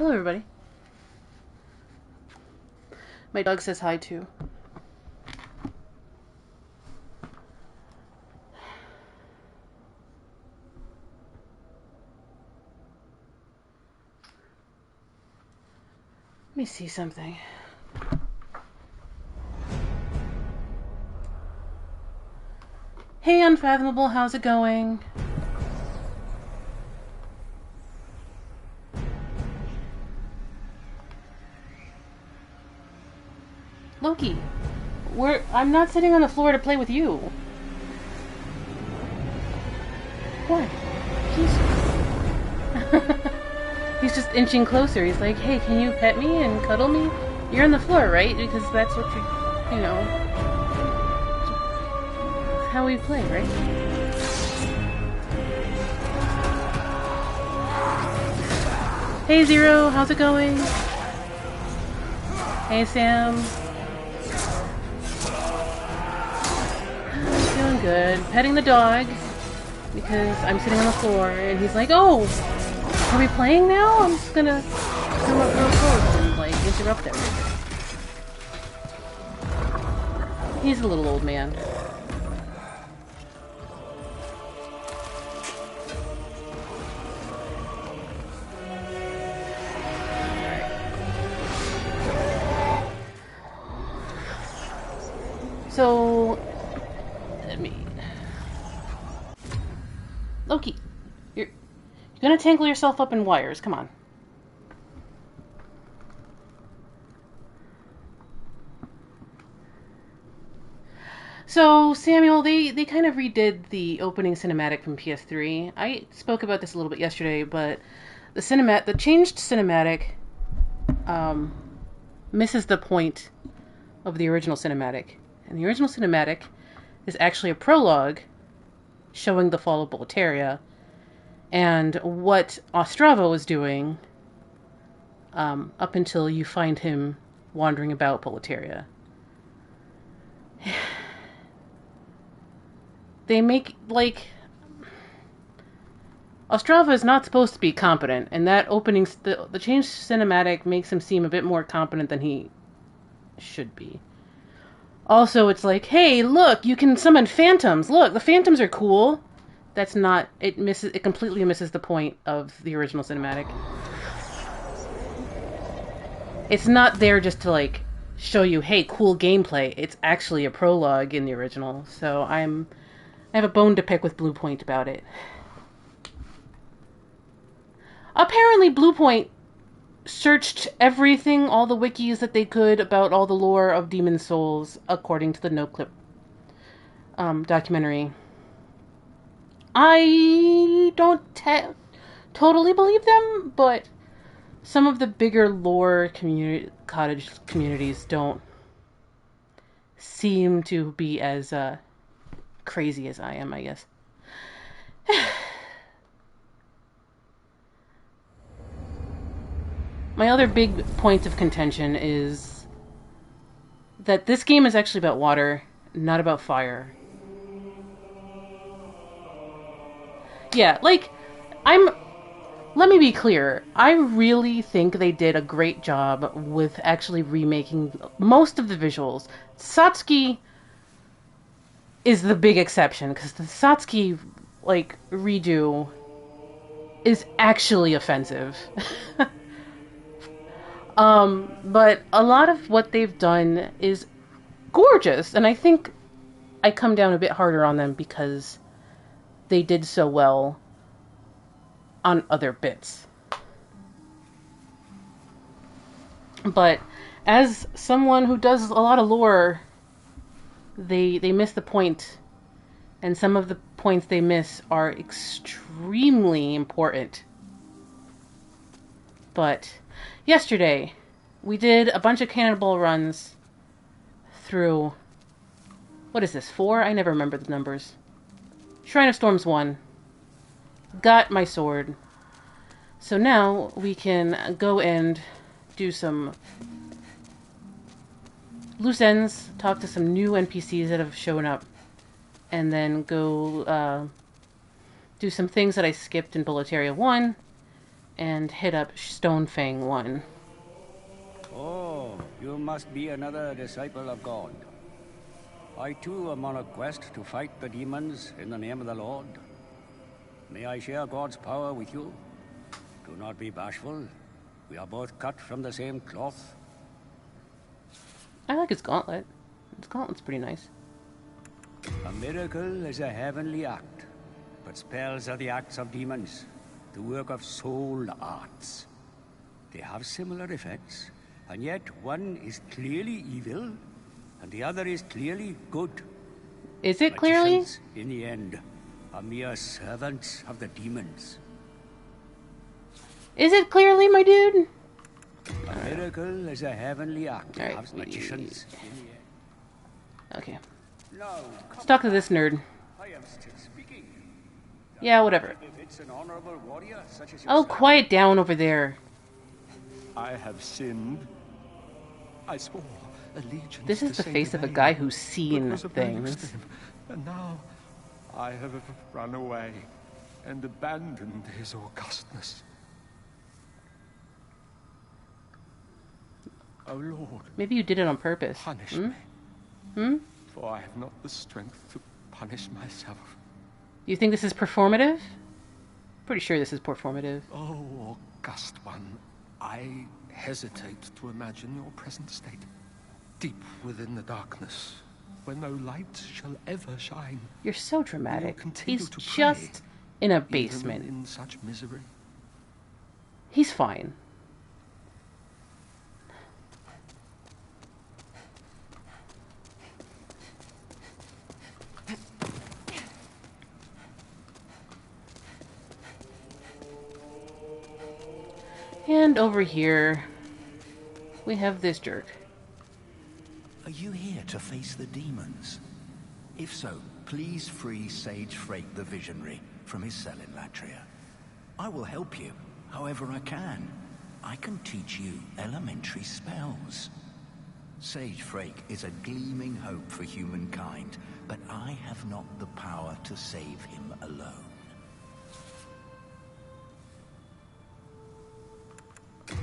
Hello, everybody. My dog says hi, too. Let me see something. Hey, Unfathomable, how's it going? Loki, I'm not sitting on the floor to play with you. What? He's just inching closer. He's like, hey, can you pet me and cuddle me? You're on the floor, right? Because that's what you know, it's how we play, right? Hey, Zero, how's it going? Hey, Sam. Doing good. Petting the dog because I'm sitting on the floor and he's like, oh, are we playing now? I'm just gonna come up real close and like interrupt everything. He's a little old man. So, let me... Loki, you're gonna tangle yourself up in wires, come on. So, Samuel, they kind of redid the opening cinematic from PS3. I spoke about this a little bit yesterday, but the changed cinematic misses the point of the original cinematic. And the original cinematic is actually a prologue showing the fall of Boletaria and what Ostrava was doing up until you find him wandering about Boletaria. They make, like... Ostrava is not supposed to be competent, and that opening... The changed cinematic makes him seem a bit more competent than he should be. Also, it's like, hey, look, you can summon phantoms. Look, the phantoms are cool. That's not... It completely misses the point of the original cinematic. It's not there just to, like, show you, hey, cool gameplay. It's actually a prologue in the original. So I have a bone to pick with Bluepoint about it. Apparently, Bluepoint searched everything, all the wikis that they could about all the lore of Demon Souls, according to the NoClip documentary. I don't totally believe them, but some of the bigger lore cottage communities don't seem to be as crazy as I am, I guess. My other big point of contention is that this game is actually about water, not about fire. Yeah, like, let me be clear. I really think they did a great job with actually remaking most of the visuals. Satsuki is the big exception, because the Satsuki, like, redo is actually offensive. But a lot of what they've done is gorgeous, and I think I come down a bit harder on them because they did so well on other bits. But as someone who does a lot of lore, they miss the point, and some of the points they miss are extremely important. But yesterday, we did a bunch of cannonball runs through... What is this, 4? I never remember the numbers. Shrine of Storms 1. Got my sword. So now we can go and do some loose ends, talk to some new NPCs that have shown up, and then go do some things that I skipped in Boletaria 1, and hit up Stonefang 1. Oh, you must be another disciple of God. I too am on a quest to fight the demons in the name of the Lord. May I share God's power with you? Do not be bashful. We are both cut from the same cloth. I like his gauntlet. His gauntlet's pretty nice. A miracle is a heavenly act, but spells are the acts of demons, the work of soul arts. They have similar effects, and yet one is clearly evil, and the other is clearly good. Is it clearly? Magicians, in the end, are mere servants of the demons. Is it clearly, my dude? A miracle is a heavenly act. All right. Have magicians in the end. Okay. Now, Let's talk to this nerd. I am still speaking. Yeah, whatever. If it's an honorable warrior such as Oh, yourself, quiet down over there. I have sinned. I swore allegiance. This is to the face Saint of a Elaine, guy who's but seen was afraid of things. him. And now I have run away and abandoned his augustness. Oh Lord, Maybe you did it on purpose. punish Hmm? me, Hmm? for I have not the strength to punish myself. You think this is performative? Pretty sure this is performative. Oh, august one, I hesitate to imagine your present state, deep within the darkness, where no light shall ever shine. You're so dramatic. Will you continue He's to just pray, in a even basement. in such misery? He's fine. And over here, we have this jerk. Are you here to face the demons? If so, please free Sage Frake the Visionary from his cell in Latria. I will help you, however I can. I can teach you elementary spells. Sage Frake is a gleaming hope for humankind, but I have not the power to save him alone.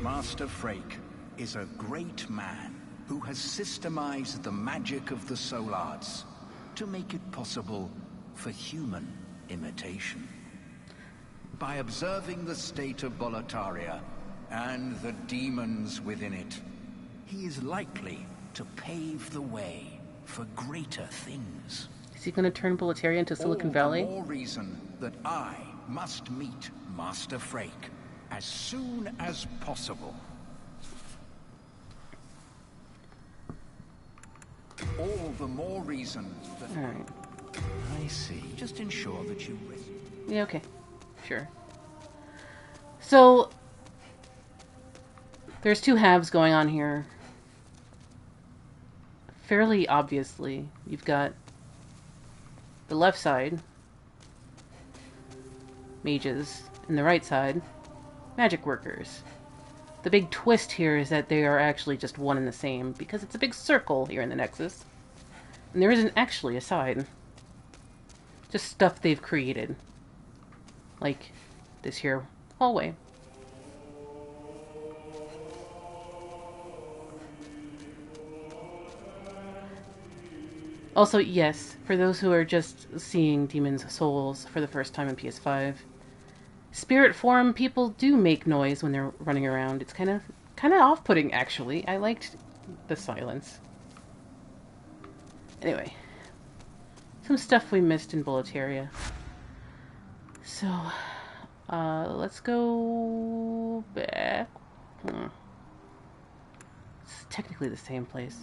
Master Frake is a great man who has systemized the magic of the soul arts to make it possible for human imitation. By observing the state of Boletaria and the demons within it, he is likely to pave the way for greater things. Is he going to turn Boletaria into Silicon Valley? All the more reason that I must meet Master Frake as soon as possible. All the more reason that... Alright. I see. Just ensure that you... Yeah, okay. Sure. So, there's two halves going on here. Fairly obviously, you've got the left side, mages, and the right side, magic workers. The big twist here is that they are actually just one and the same, because it's a big circle here in the Nexus. And there isn't actually a side. Just stuff they've created. Like this here hallway. Also, yes, for those who are just seeing Demon's Souls for the first time in PS5, spirit form people do make noise when they're running around. It's kind of off-putting, actually. I liked the silence. Anyway, some stuff we missed in Boletaria. So, let's go back. It's technically the same place.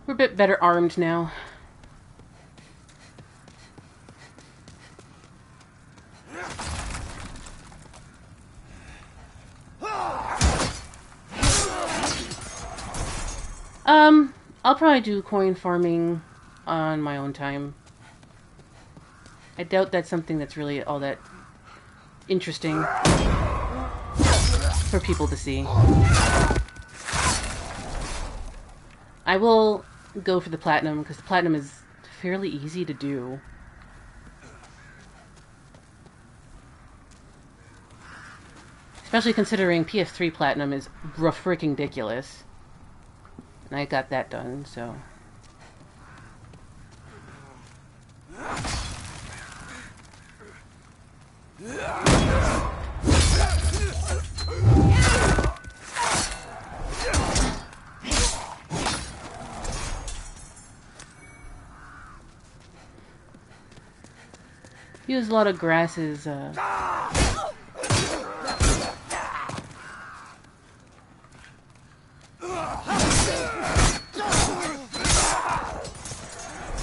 We're a bit better armed now. I'll probably do coin farming on my own time. I doubt that's something that's really all that interesting. for people to see. I will go for the platinum, because the platinum is fairly easy to do. Especially considering PS3 platinum is freaking ridiculous. And I got that done, so... Use a lot of grasses,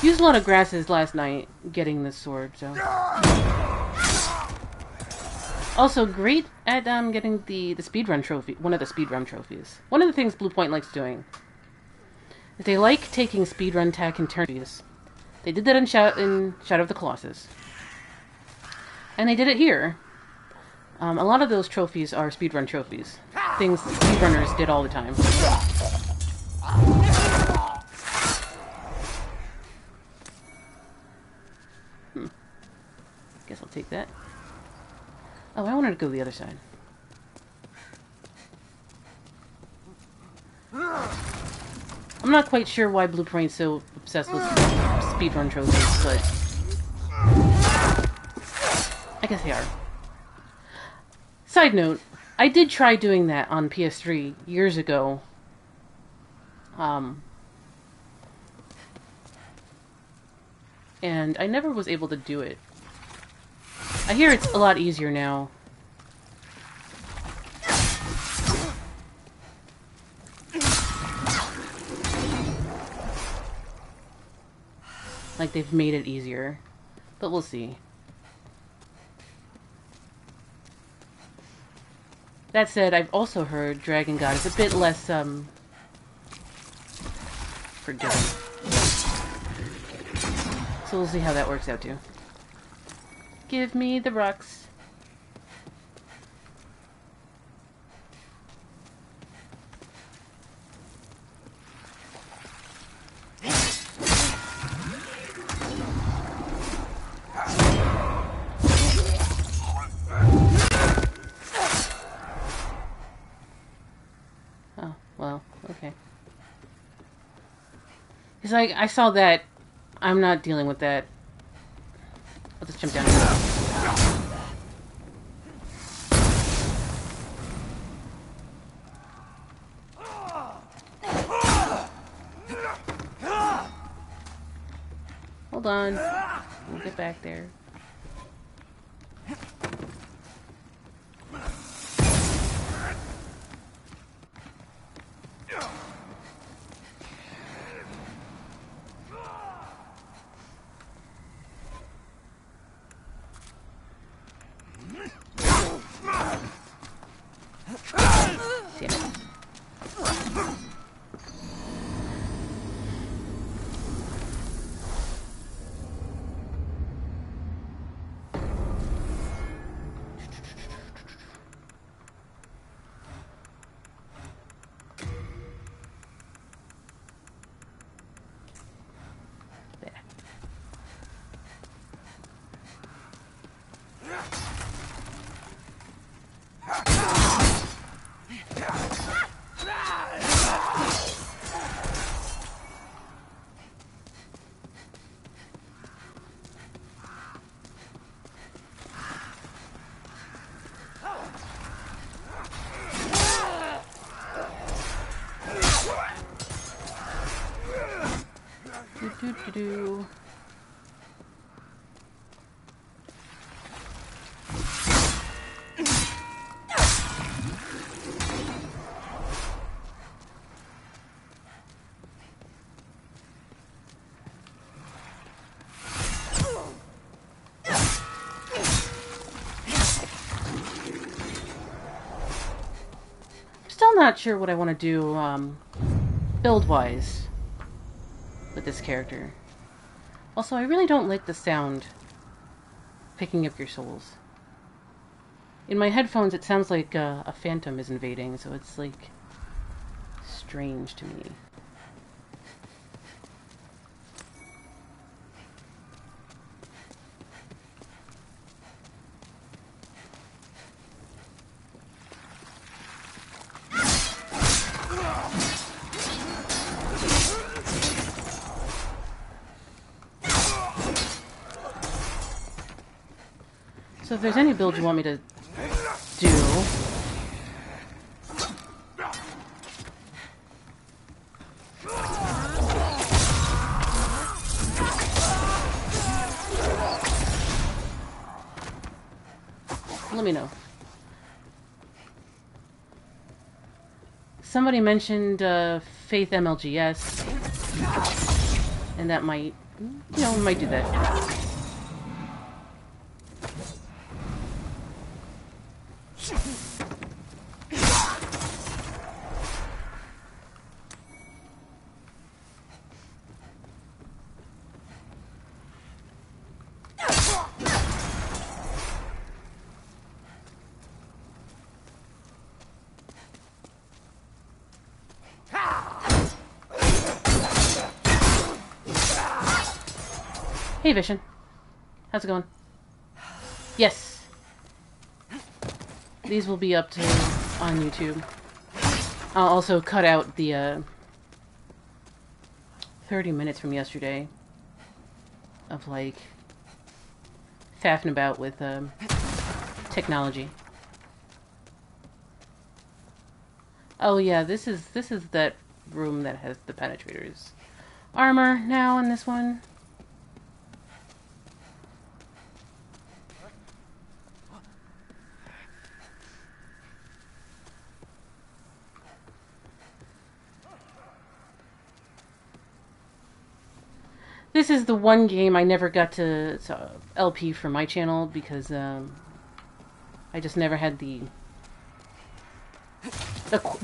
used a lot of grasses last night getting this sword, so... Also, great at getting the speedrun trophy, one of the speedrun trophies. One of the things Bluepoint likes doing is they like taking speedrun tech and turnies. They did that in Shadow of the Colossus. And they did it here. A lot of those trophies are speedrun trophies. Things speedrunners did all the time. Guess I'll take that. Oh, I wanted to go the other side. I'm not quite sure why Bluepoint's so obsessed with speedrun trophies, but... I guess they are. Side note, I did try doing that on PS3 years ago. And I never was able to do it. I hear it's a lot easier now. Like they've made it easier. But we'll see. That said, I've also heard Dragon God is a bit less, forgiving. So we'll see how that works out too. Give me the rocks. Oh, well, okay. Because I saw that. I'm not dealing with that. I'll just jump down here. Hold on. We'll get back there. Do. Still not sure what I want to do, build-wise with this character. Also, I really don't like the sound picking up your souls. In my headphones, it sounds like a phantom is invading, so it's like strange to me. So if there's any build you want me to do... let me know. Somebody mentioned Faith MLGS, and that might, you know, we might do that. Hey Vision, how's it going? Yes, these will be up to on YouTube. I'll also cut out the 30 minutes from yesterday of like faffing about with technology. Oh yeah, this is that room that has the penetrator's armor now in this one. This is the one game I never got to LP for my channel because I just never had the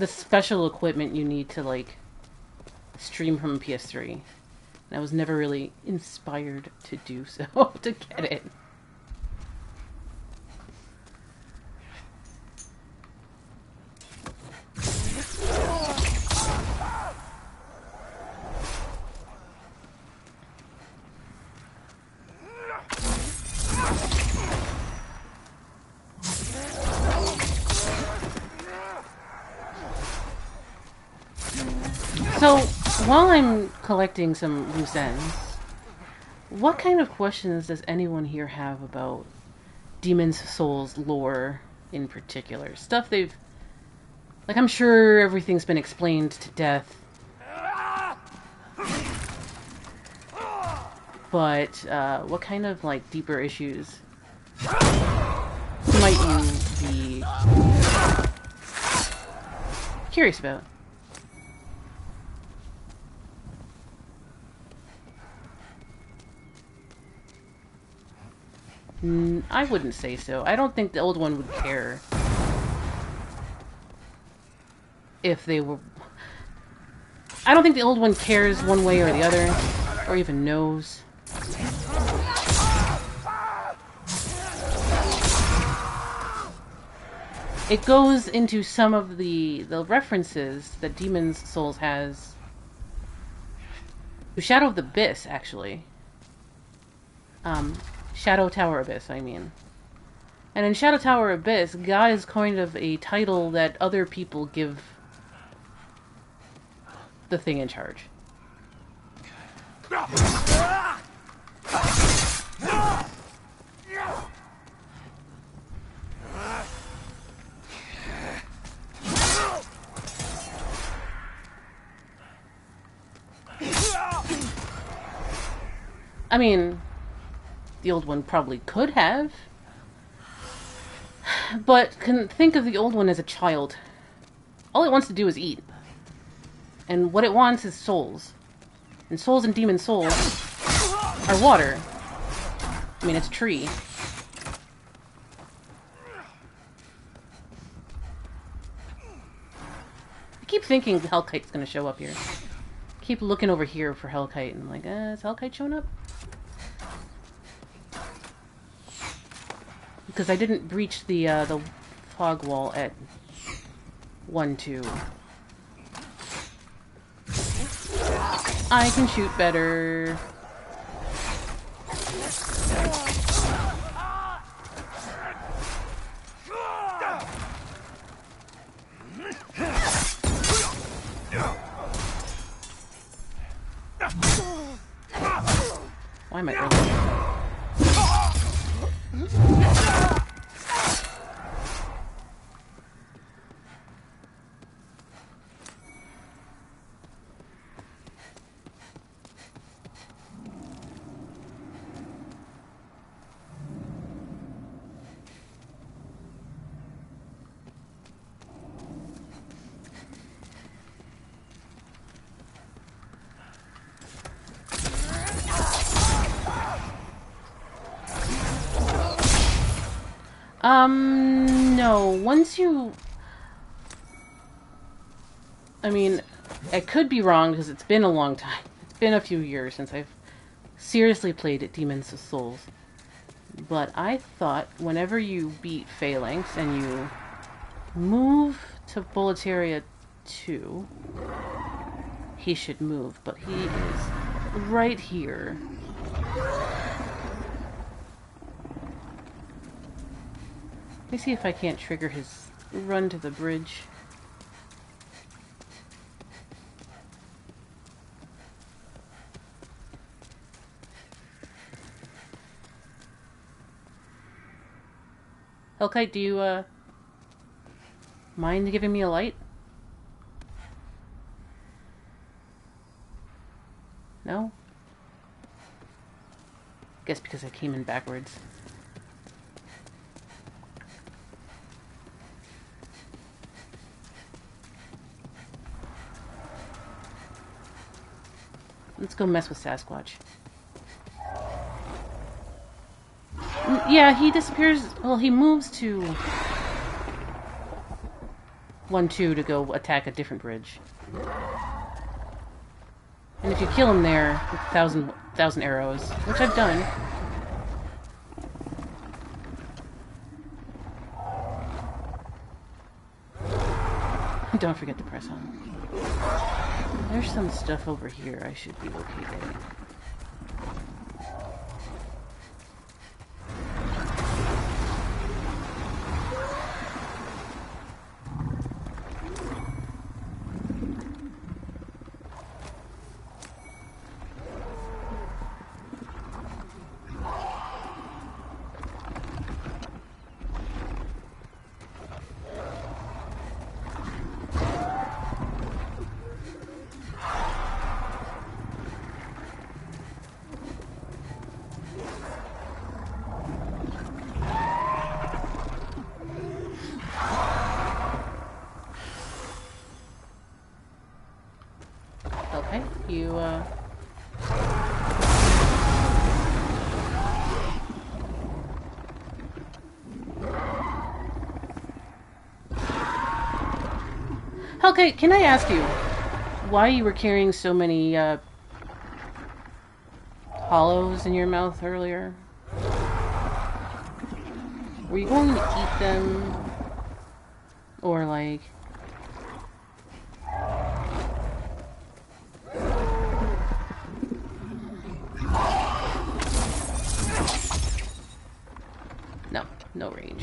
special equipment you need to like stream from a PS3. And I was never really inspired to do so to get it. So, while I'm collecting some loose ends, what kind of questions does anyone here have about Demon's Souls lore in particular? Stuff they've... like, I'm sure everything's been explained to death. But, what kind of, like, deeper issues might you be curious about? I wouldn't say so. I don't think the old one would care if they were... I don't think the old one cares one way or the other, or even knows. It goes into some of the references that Demon's Souls has to Shadow of the Abyss, actually. Shadow Tower Abyss, I mean. And in Shadow Tower Abyss, God is kind of a title that other people give the thing in charge. I mean... the old one probably could have. But can think of the old one as a child. All it wants to do is eat. And what it wants is souls. And souls and demon souls are water. I mean, it's a tree. I keep thinking Hellkite's gonna show up here. Keep looking over here for Hellkite and I'm like, is Hellkite showing up? because I didn't breach the fog wall at 1-2. I can shoot better. Why am I early? No. Once you... I mean, I could be wrong because it's been a long time. It's been a few years since I've seriously played at Demon's Souls. But I thought whenever you beat Phalanx and you move to Boletaria 2, he should move, but he is right here. Let me see if I can't trigger his run to the bridge. Hellkite, do you, mind giving me a light? No? Guess because I came in backwards. Let's go mess with Sasquatch. Yeah, he disappears. Well, he moves to 1-2 to go attack a different bridge. And if you kill him there with 1,000 arrows, which I've done. Don't forget to press on. There's some stuff over here I should be locating. Okay, can I ask you why you were carrying so many hollows in your mouth earlier? Were you going to eat them? Or like... No range.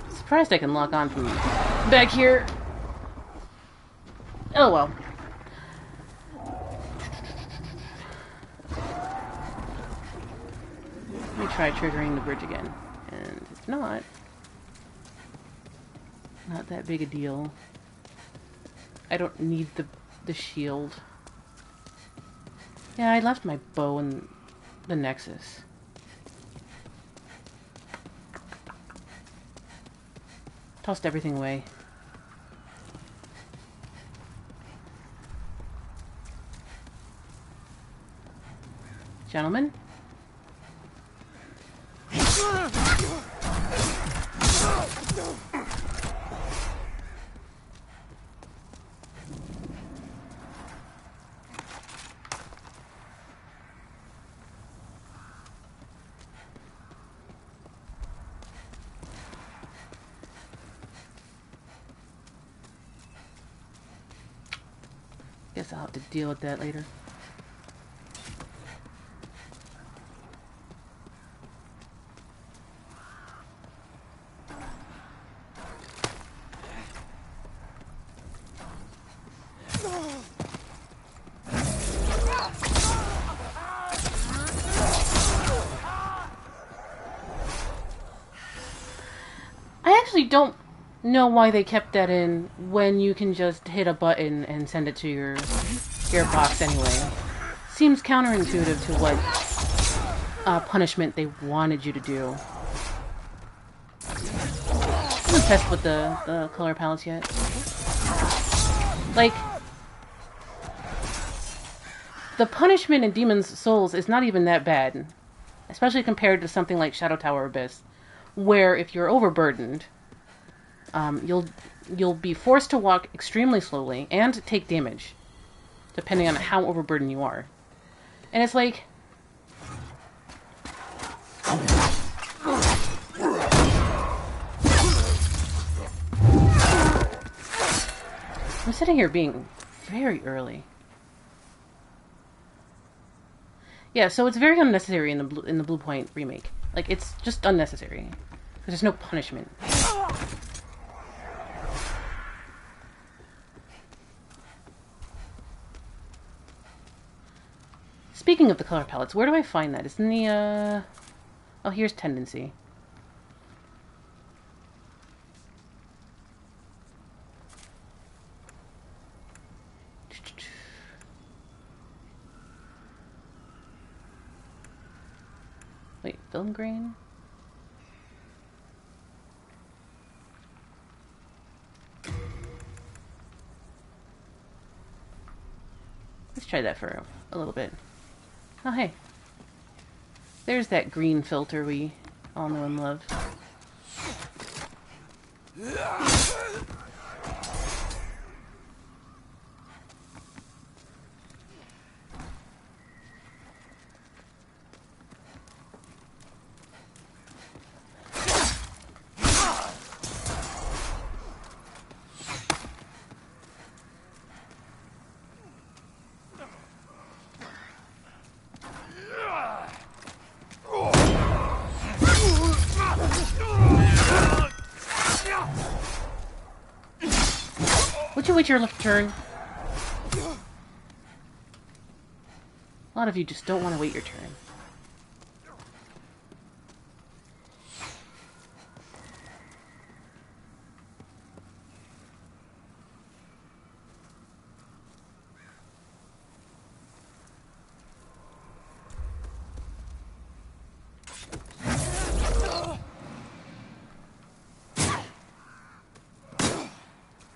Surprised I can lock on from back here. Oh well. Let me try triggering the bridge again. And if not that big a deal. I don't need the shield. Yeah, I left my bow in the Nexus. Tossed everything away. Gentlemen? guess I'll have to deal with that later. I actually don't know why they kept that in when you can just hit a button and send it to your box anyway. Seems counterintuitive to what punishment they wanted you to do. I haven't tested with the color palettes yet. Like, the punishment in Demon's Souls is not even that bad, especially compared to something like Shadow Tower Abyss, where if you're overburdened, you'll be forced to walk extremely slowly and take damage, depending on how overburdened you are. And it's like, I'm sitting here being very early. Yeah, so it's very unnecessary in the Bluepoint remake. Like, it's just unnecessary. Because there's no punishment. Speaking of the color palettes, where do I find that? It's in the, oh, here's Tendency. Wait, film grain? Let's try that for a little bit. Oh, hey. There's that green filter we all know and love. Would you wait your turn? A lot of you just don't want to wait your turn.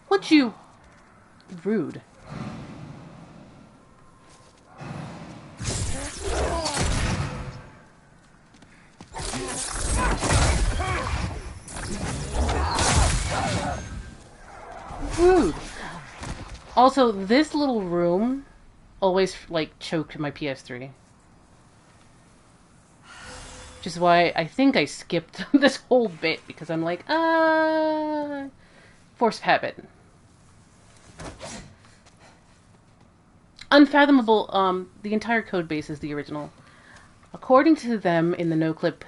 Would you... Rude. Rude. Also, this little room always, like, choked my PS3. Which is why I think I skipped this whole bit, because I'm like, force of habit. Unfathomable, the entire code base is the original. According to them in the NoClip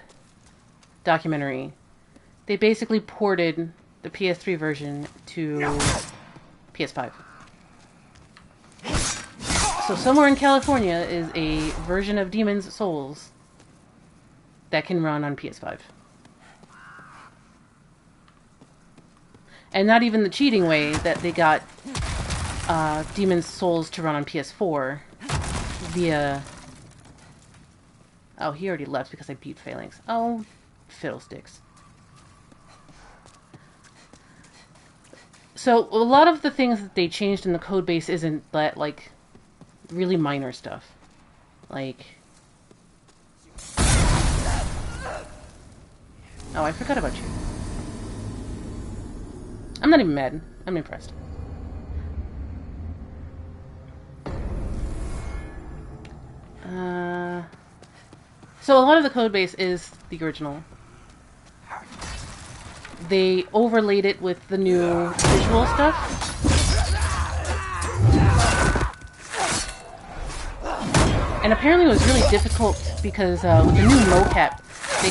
documentary, they basically ported the PS3 version to PS5. So somewhere in California is a version of Demon's Souls that can run on PS5. And not even the cheating way that they got Demon's Souls to run on PS4 via... Oh, he already left because I beat Phalanx. Oh, fiddlesticks. So, a lot of the things that they changed in the code base isn't that, like, really minor stuff. Like... Oh, I forgot about you. I'm not even mad. I'm impressed. So a lot of the code base is the original. They overlaid it with the new visual stuff. And apparently it was really difficult because with the new mocap, they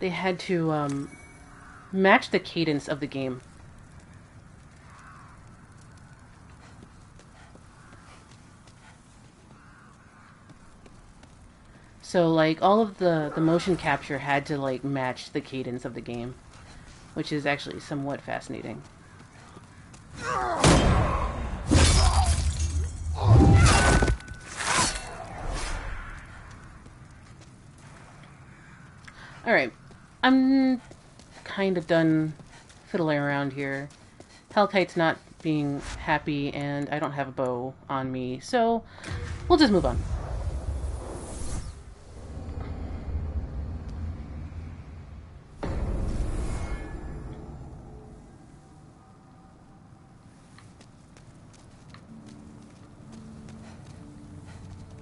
had to match the cadence of the game. So like all of the motion capture had to like match the cadence of the game, which is actually somewhat fascinating. Alright, I'm kind of done fiddling around here. Hellkite's not being happy, and I don't have a bow on me, so we'll just move on.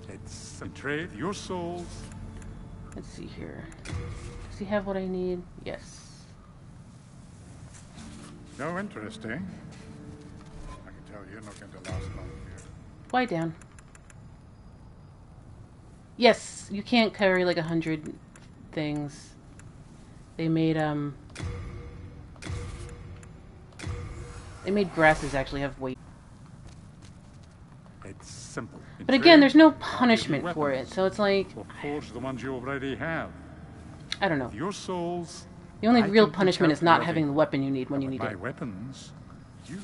Let's trade your souls. Let's see here. Does he have what I need? Yes. No, interesting. I can tell you're not going to last long here. Lie down. Yes, you can't carry like 100 things. They made grasses actually have weight. It's simple. But again, there's no punishment for it, so it's like, or forge the ones you already have. I don't know. With your souls. The only I real can punishment is not calculate having the weapon you need when you need my it. weapons, you.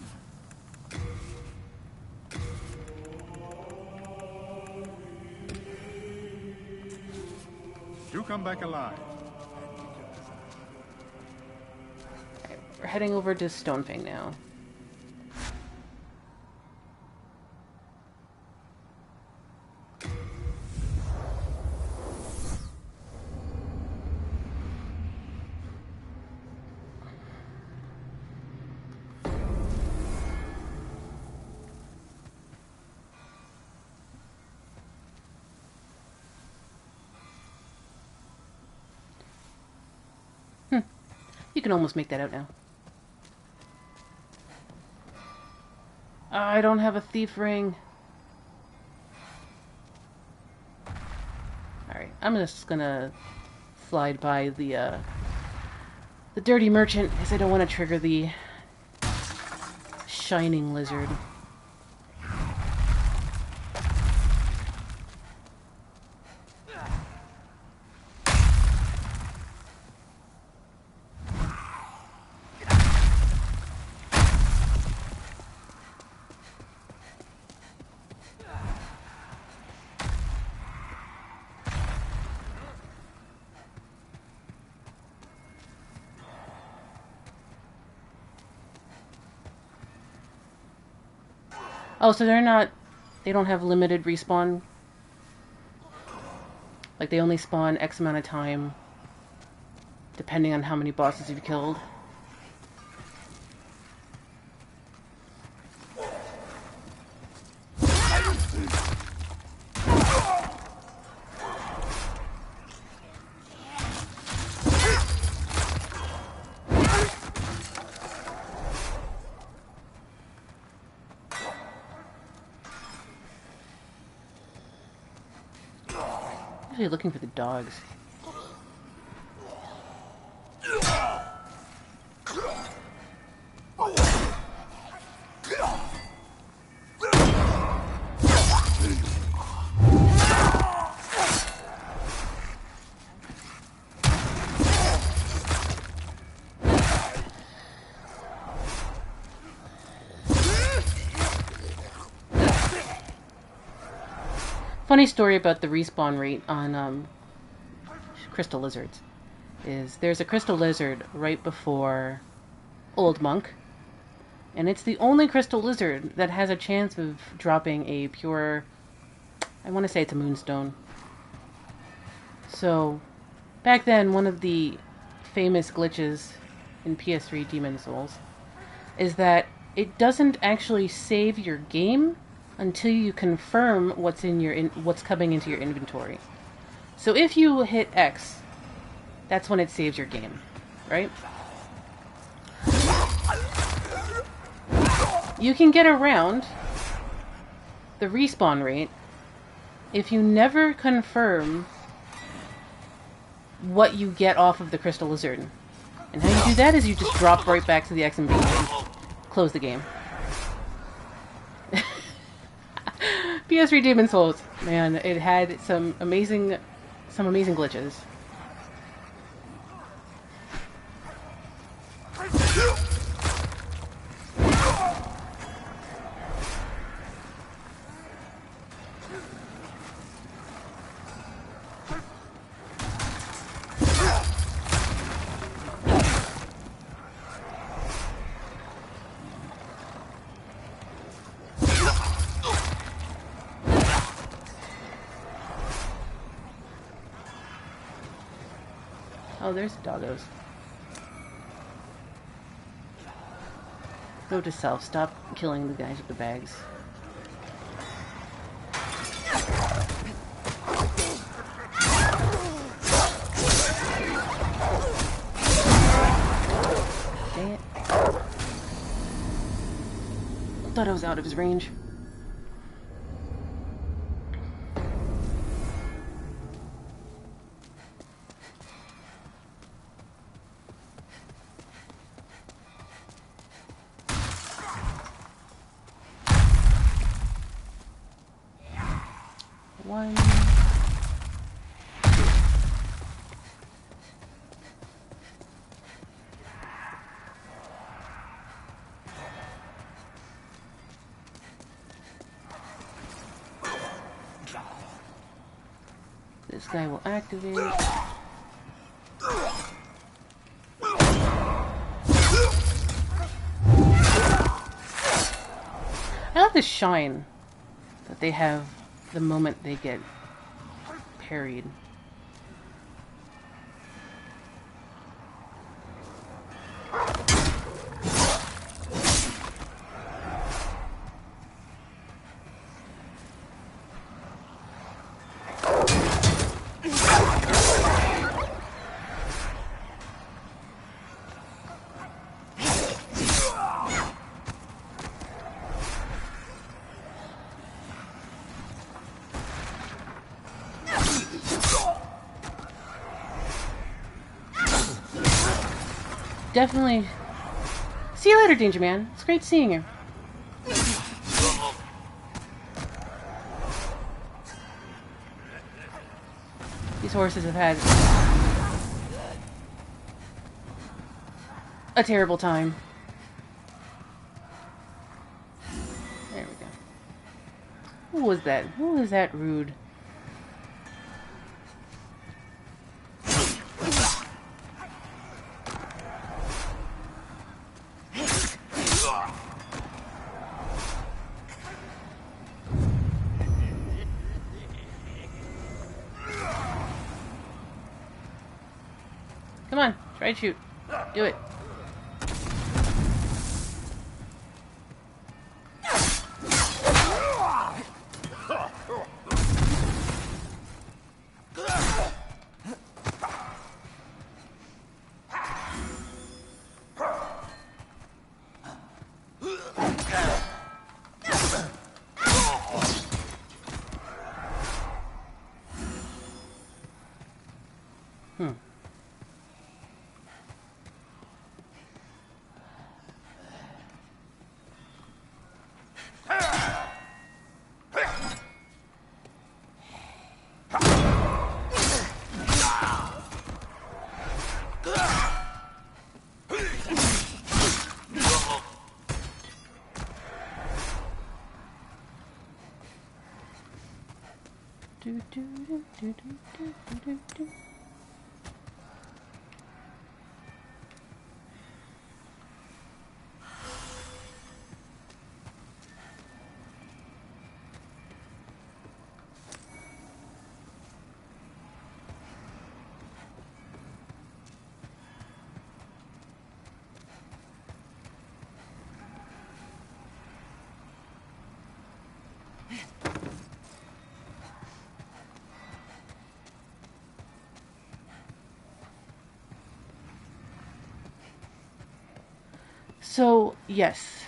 Do come back alive. Okay, we're heading over to Stonefang now. You can almost make that out now. I don't have a thief ring. Alright, I'm just gonna slide by the dirty merchant because I don't want to trigger the shining lizard. Oh, so they don't have limited respawn? Like they only spawn X amount of time, depending on how many bosses you've killed? Actually looking for the dogs. Funny story about the respawn rate on crystal lizards is there's a crystal lizard right before Old Monk, and it's the only crystal lizard that has a chance of dropping a pure, I want to say it's a moonstone. So back then, one of the famous glitches in PS3 Demon Souls is that it doesn't actually save your game until you confirm what's coming into your inventory. So if you hit X, that's when it saves your game, right? You can get around the the respawn rate if you never confirm what you get off of the crystal lizard. And how you do that is you just drop right back to the X and B and close the game. PS3 Demon's Souls, man, it had some amazing glitches. Oh, there's doggos. Go to self. Stop killing the guys with the bags. Dang it. Thought I was out of his range. One. This guy will activate. I love the shine that they have the moment they get parried. Definitely. See you later, Danger Man. It's great seeing you. These horses have had a terrible time. There we go. Who was that? Who was that rude? Come on, try and shoot. Do it. So, yes,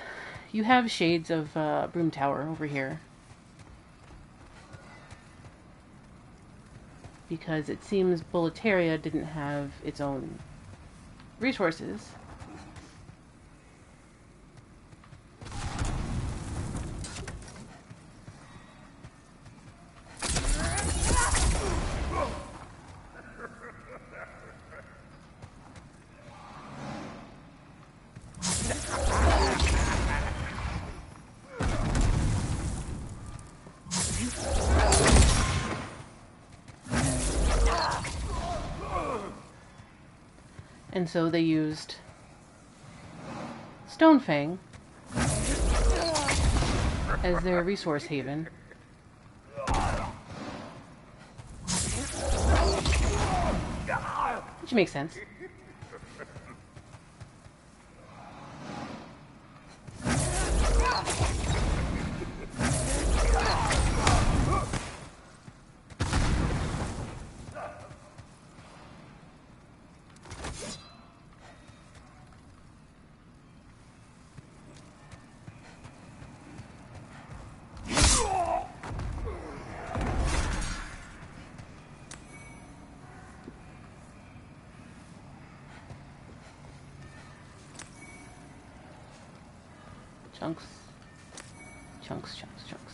you have shades of Broom Tower over here. because it seems Boletaria didn't have its own resources. And so they used Stonefang as their resource haven. Which makes sense. Chunks. Chunks, chunks, chunks.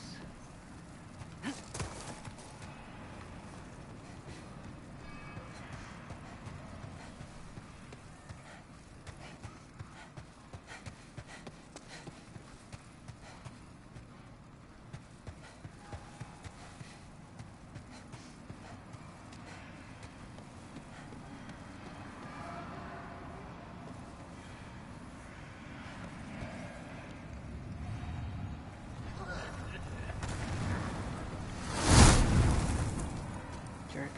Jerk.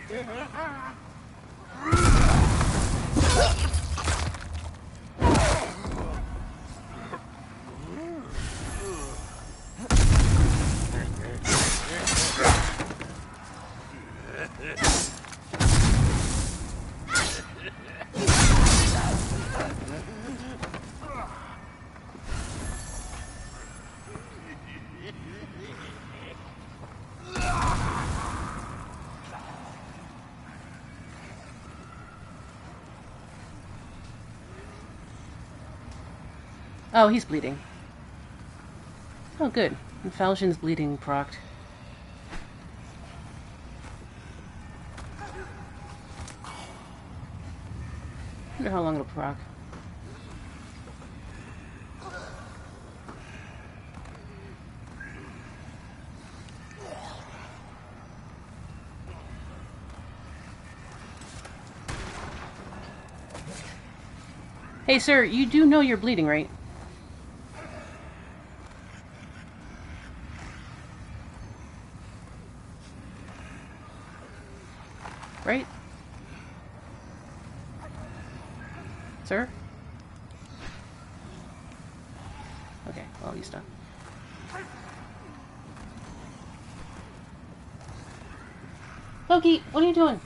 Dang it. Oh, he's bleeding. Oh, good. And Falchian's bleeding procced. Wonder how long it'll proc. Hey, sir, you do know you're bleeding, right? Right? Sir? Okay, well, he's done. Loki, what are you doing?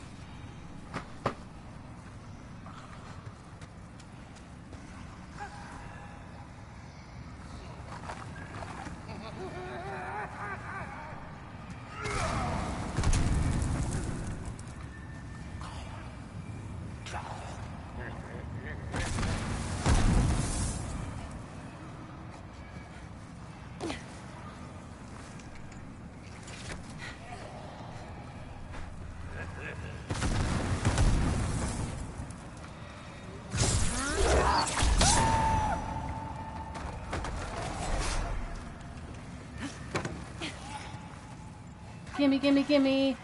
Gimme, gimme, gimme!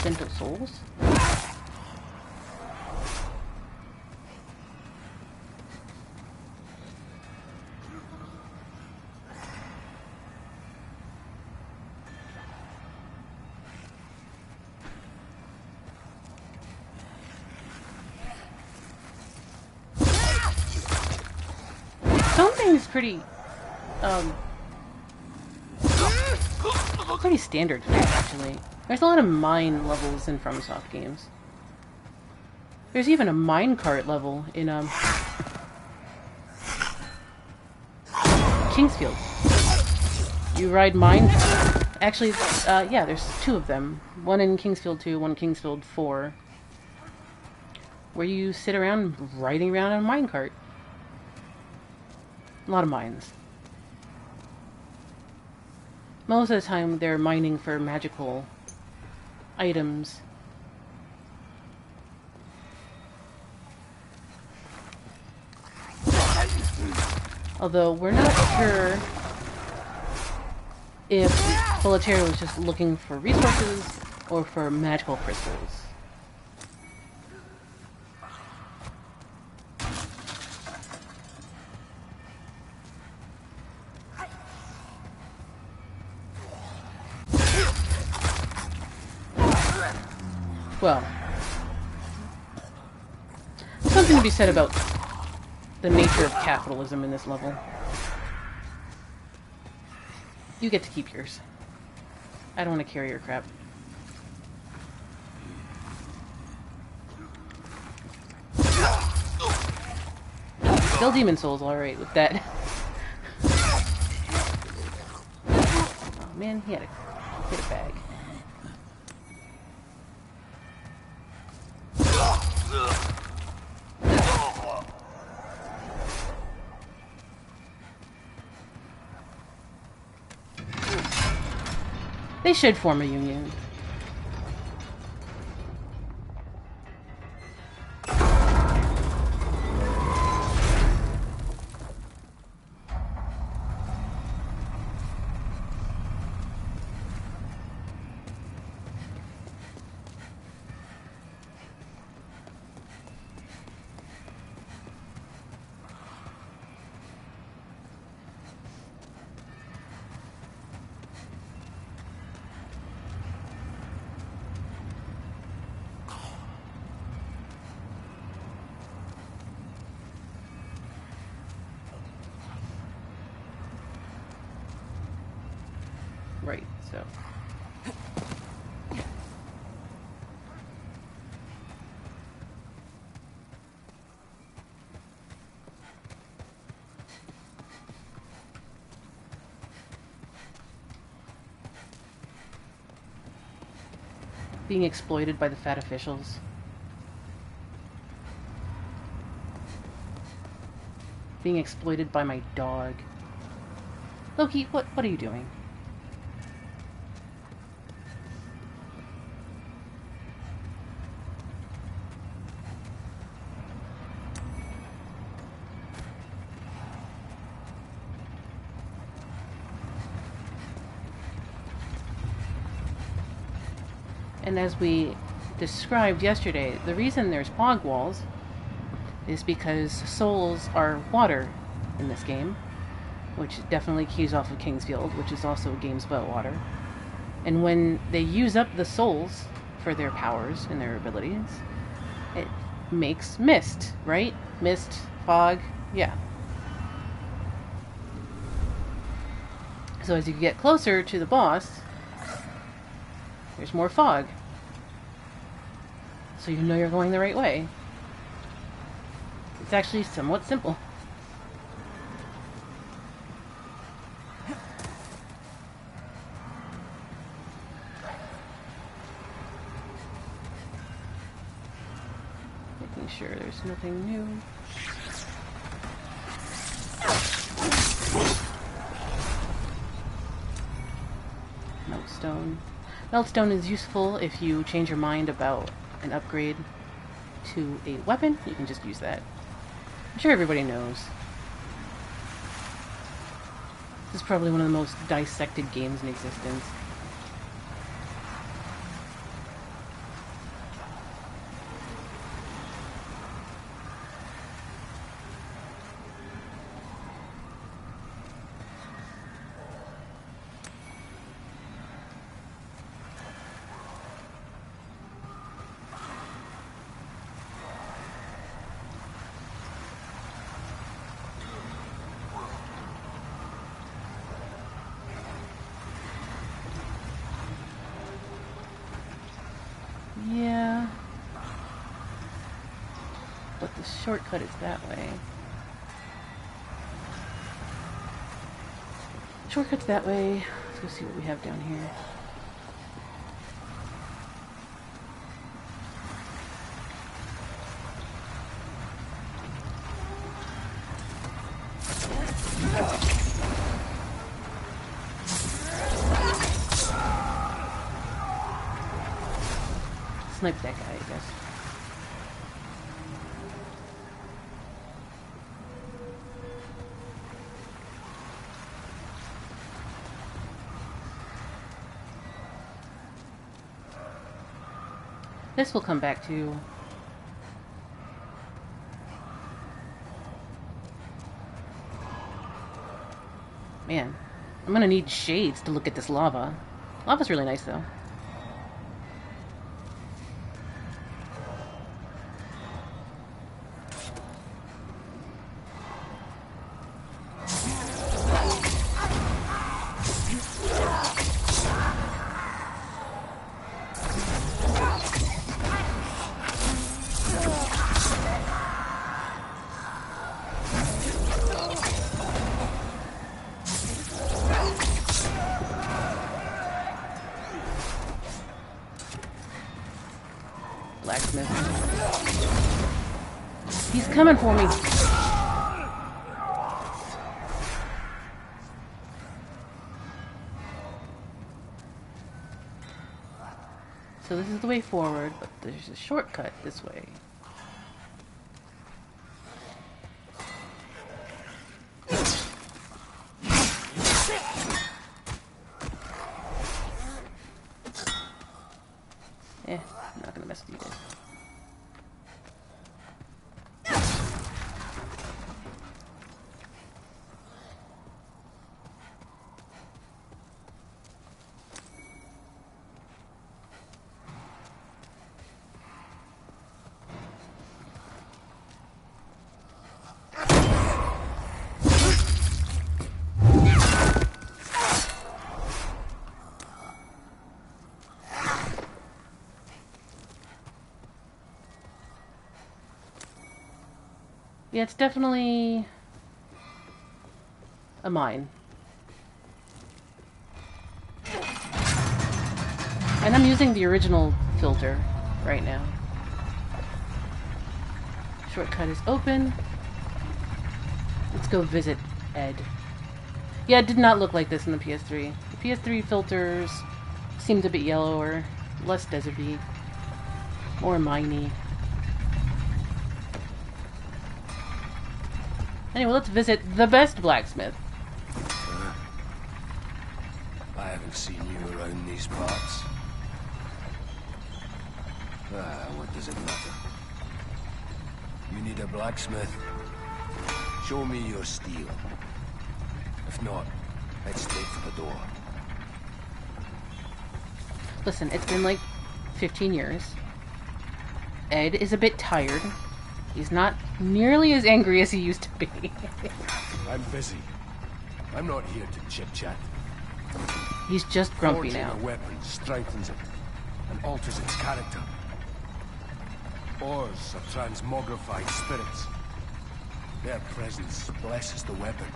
Gentle souls? Stonefang's pretty standard, actually. There's a lot of mine levels in FromSoft games. There's even a minecart level in Kingsfield. You ride mine. Actually, yeah, there's two of them. One in Kingsfield 2, one in Kingsfield 4. Where you sit around riding around in a minecart. A lot of mines. Most of the time, they're mining for magical items. Although, we're not sure if Boletaria was just looking for resources or for magical crystals. Well, something to be said about the nature of capitalism in this level. You get to keep yours. I don't want to carry your crap. Still demon souls, alright with that. Oh man, he had a bag. They should form a union. Right, so. Being exploited by the fat officials. Being exploited by my dog. Loki, what are you doing? And as we described yesterday, the reason there's fog walls is because souls are water in this game, which definitely keys off of Kingsfield, which is also games about water. And when they use up the souls for their powers and their abilities, it makes mist, right? Mist, fog, yeah. So as you get closer to the boss, there's more fog. So you know you're going the right way. It's actually somewhat simple. Making sure there's nothing new. Meltstone. Meltstone is useful if you change your mind about an upgrade to a weapon. You can just use that. I'm sure everybody knows. This is probably one of the most dissected games in existence. Yeah. But the shortcut is that way. Shortcut's that way. Let's go see what we have down here. Snipe that guy, I guess. This will come back to. Man, I'm gonna need shades to look at this lava. Lava's really nice though. Blacksmith. He's coming for me. So this is the way forward, but there's a shortcut this way. I'm not gonna mess with you guys. Yeah, it's definitely a mine. And I'm using the original filter right now. Shortcut is open. Let's go visit Ed. Yeah, it did not look like this in the PS3. The PS3 filters seemed a bit yellower, less deserty, more miney. Anyway, let's visit the best blacksmith. I haven't seen you around these parts. What does it matter? You need a blacksmith? Show me your steel. If not, head straight for the door. Listen, it's been like 15 years. Ed is a bit tired. He's not nearly as angry as he used to be. I'm busy. I'm not here to chit-chat. He's just grumpy Forging now. a weapon strengthens it and alters its character. Ores are transmogrified spirits. Their presence blesses the weapon.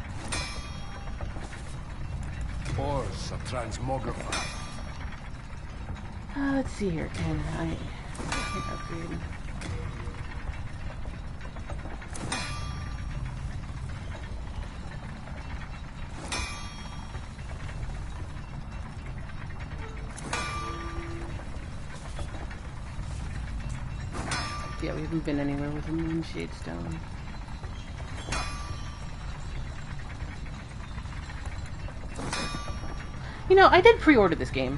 Ores are transmogrified. Let's see here. Can I upgrade? Yeah, we haven't been anywhere with a moonshade stone. You know, I did pre-order this game.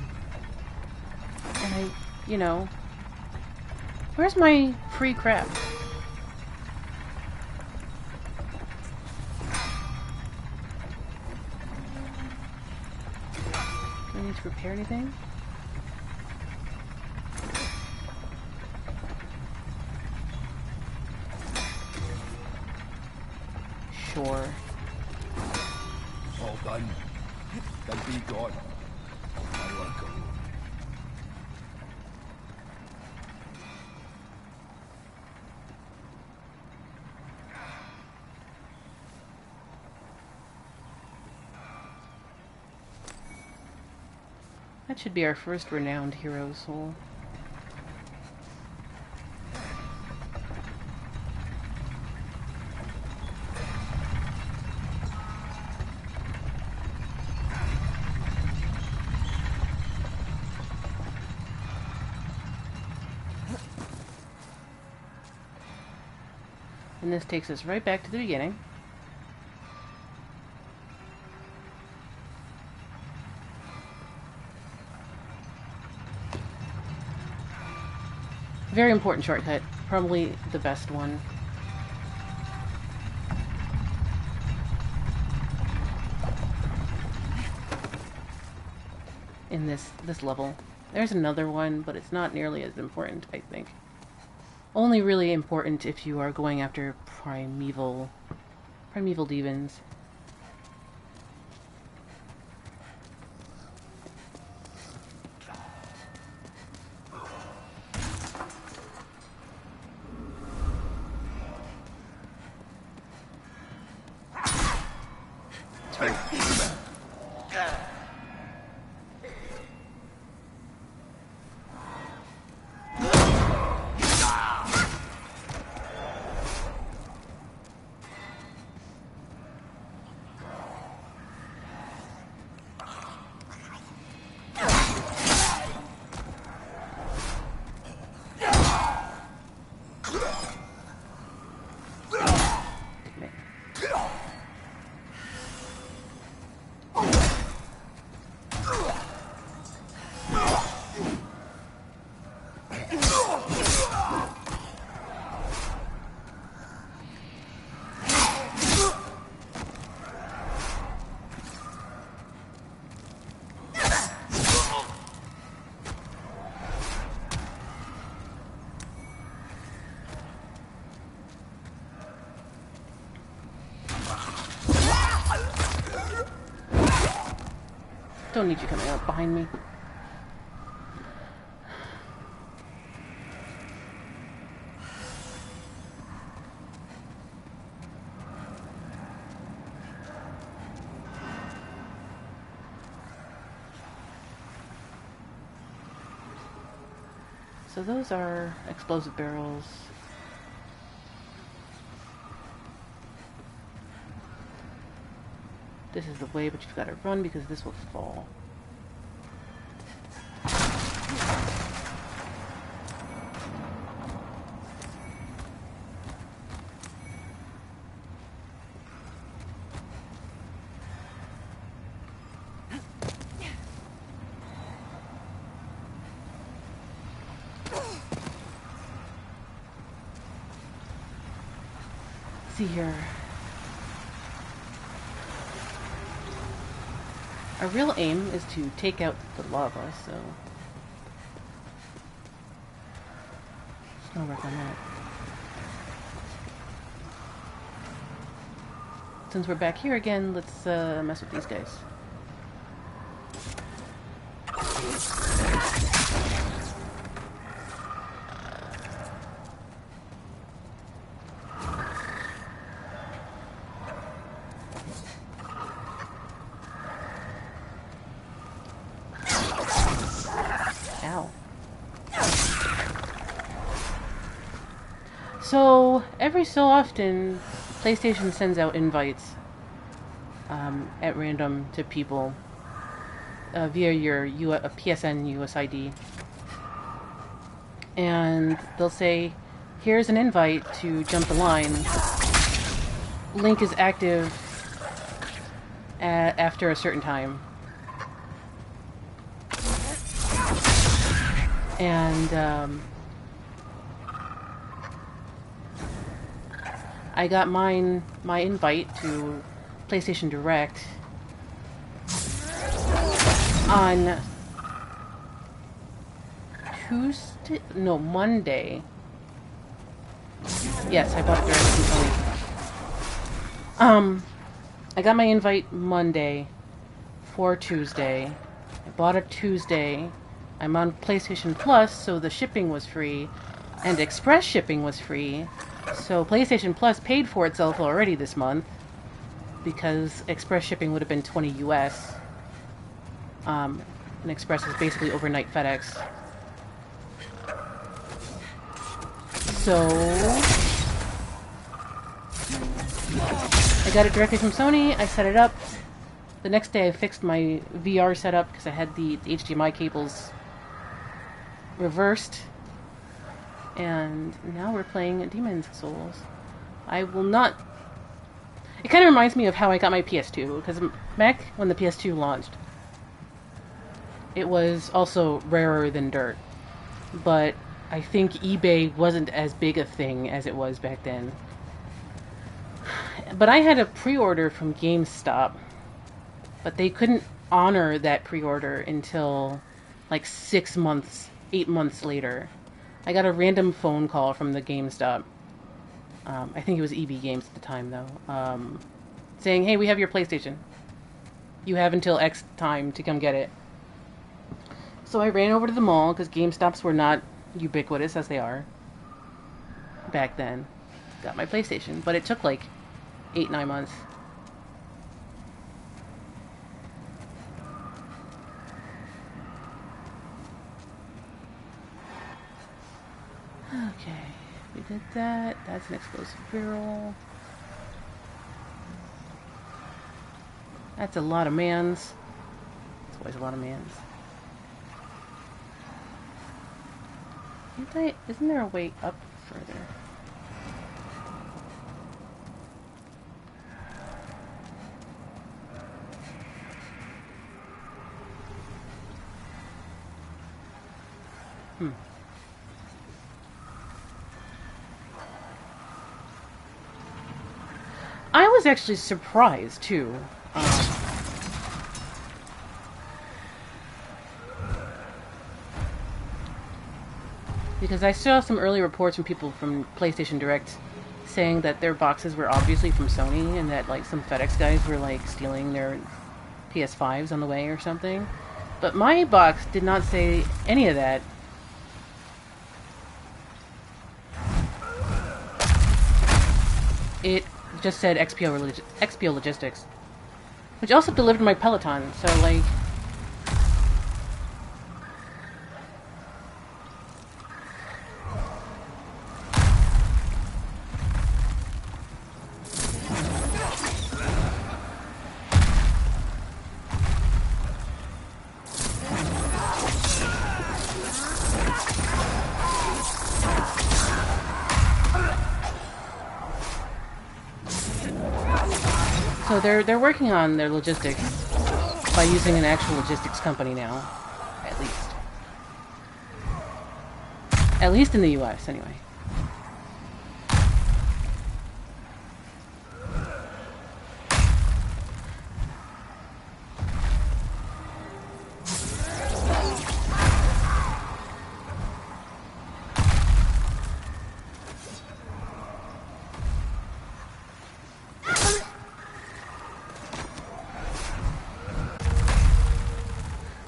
And I, you know... Where's my free crap? Do I need to repair anything? Sure. All done. Then be gone. I work alone. That should be our first renowned hero soul. And this takes us right back to the beginning. Very important shortcut. Probably the best one. In this level. There's another one, but it's not nearly as important, I think. Only really important if you are going after primeval demons. Don't need you coming up behind me. So those are explosive barrels. This is the way, but you've got to run because this will fall. See here. Our real aim is to take out the lava, so no work on that. Since we're back here again, let's mess with these guys. So, every so often, PlayStation sends out invites at random to people via your PSN USID. And they'll say, here's an invite to jump the line. Link is active after a certain time. And I got my invite to PlayStation Direct on Monday. Yes, I bought it direct from Sony. I got my invite Monday for Tuesday. I bought it Tuesday. I'm on PlayStation Plus, so the shipping was free, and express shipping was free. So PlayStation Plus paid for itself already this month, because express shipping would have been $20 US. And express is basically overnight FedEx. So I got it directly from Sony. I set it up. The next day I fixed my VR setup because I had the HDMI cables reversed. And now we're playing Demon's Souls. I will not... It kind of reminds me of how I got my PS2, because back when the PS2 launched, it was also rarer than dirt. But I think eBay wasn't as big a thing as it was back then. But I had a pre-order from GameStop, but they couldn't honor that pre-order until like 8 months later. I got a random phone call from the GameStop. I think it was EB Games at the time, though. Saying, hey, we have your PlayStation. You have until X time to come get it. So I ran over to the mall, because GameStops were not ubiquitous as they are back then. Got my PlayStation, but it took like 8-9 months. Okay, we did that. That's an explosive barrel. That's a lot of mans. That's always a lot of mans. Isn't there a way up further? I was actually surprised, too. Because I saw some early reports from people from PlayStation Direct saying that their boxes were obviously from Sony and that like some FedEx guys were like stealing their PS5s on the way or something. But my box did not say any of that. It just said XPO Logistics, which also delivered my Peloton, so like... So they're working on their logistics by using an actual logistics company now, at least in the US anyway.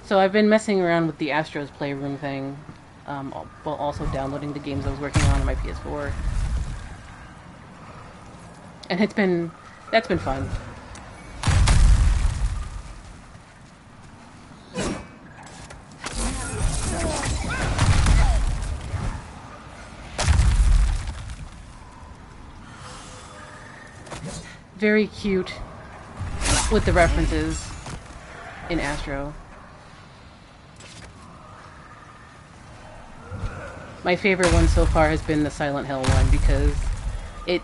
So I've been messing around with the Astro's Playroom thing, while also downloading the games I was working on my PS4. And that's been fun. Very cute with the references in Astro. My favorite one so far has been the Silent Hill one because it...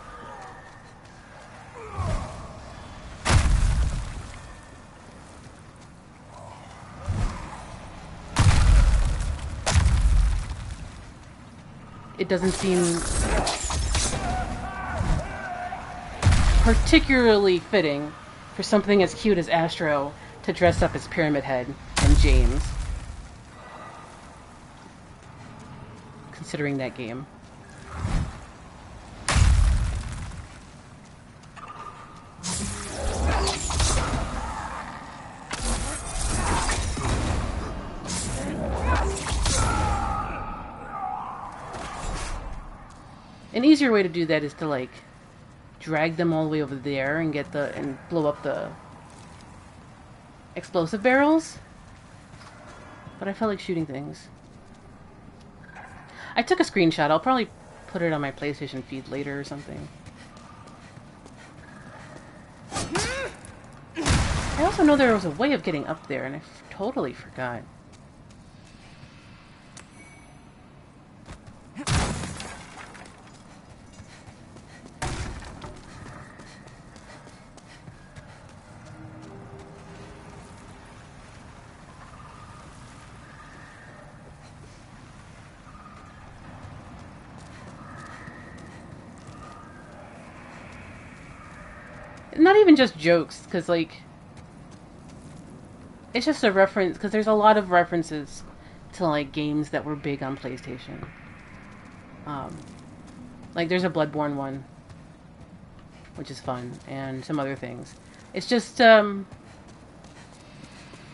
it doesn't seem particularly fitting for something as cute as Astro to dress up as Pyramid Head and James. Considering that game. An easier way to do that is to, like, drag them all the way over there and and blow up the explosive barrels. But I felt like shooting things. I took a screenshot. I'll probably put it on my PlayStation feed later or something. I also know there was a way of getting up there, and I totally forgot. Not even just jokes, because, like, it's just a reference, because there's a lot of references to, like, games that were big on PlayStation. Like, there's a Bloodborne one, which is fun, and some other things. It's just, well,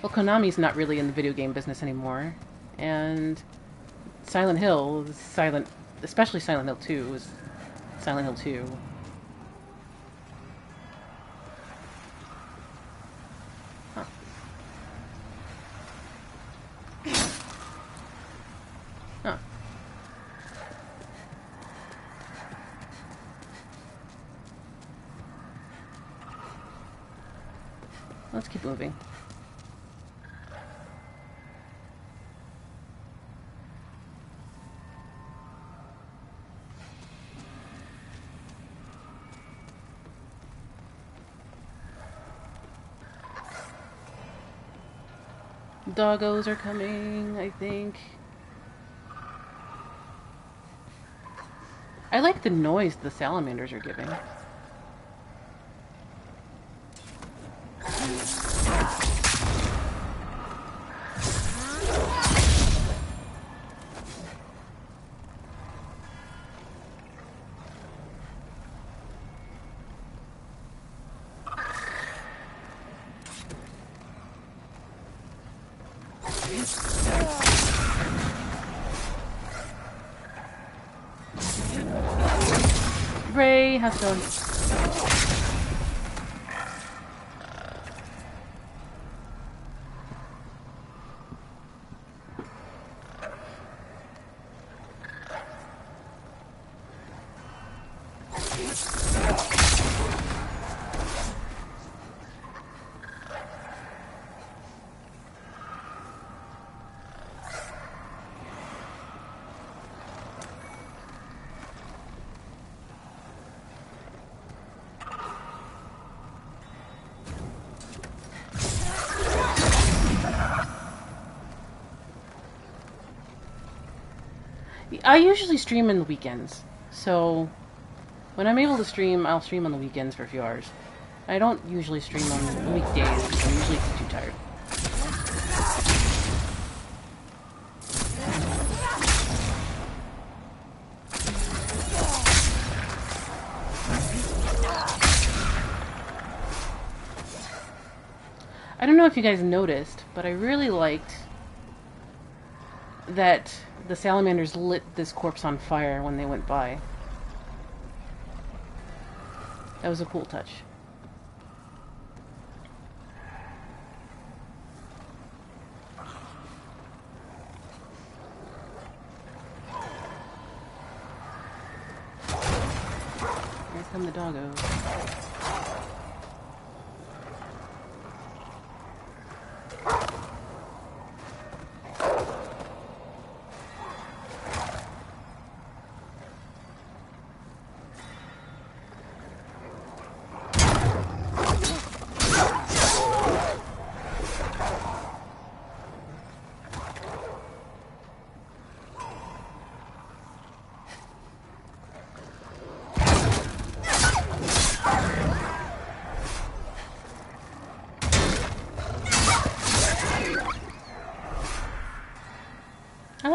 Konami's not really in the video game business anymore, and Silent Hill, especially Silent Hill 2, was Silent Hill 2. Let's keep moving. Doggos are coming, I think. I like the noise the salamanders are giving. Ray, how's it going? I usually stream on the weekends, so when I'm able to stream, I'll stream on the weekends for a few hours. I don't usually stream on weekdays because I'm usually too tired. I don't know if you guys noticed, but I really liked that the salamanders lit this corpse on fire when they went by. That was a cool touch. Here come the doggos.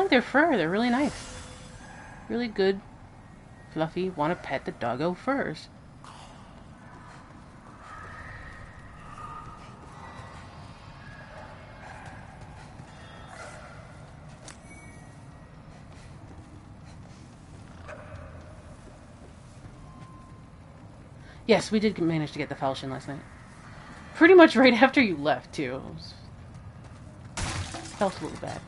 like their fur. They're really nice. Really good, fluffy, want to pet the doggo furs. Yes, we did manage to get the falchion last night. Pretty much right after you left, too. Felt a little bad.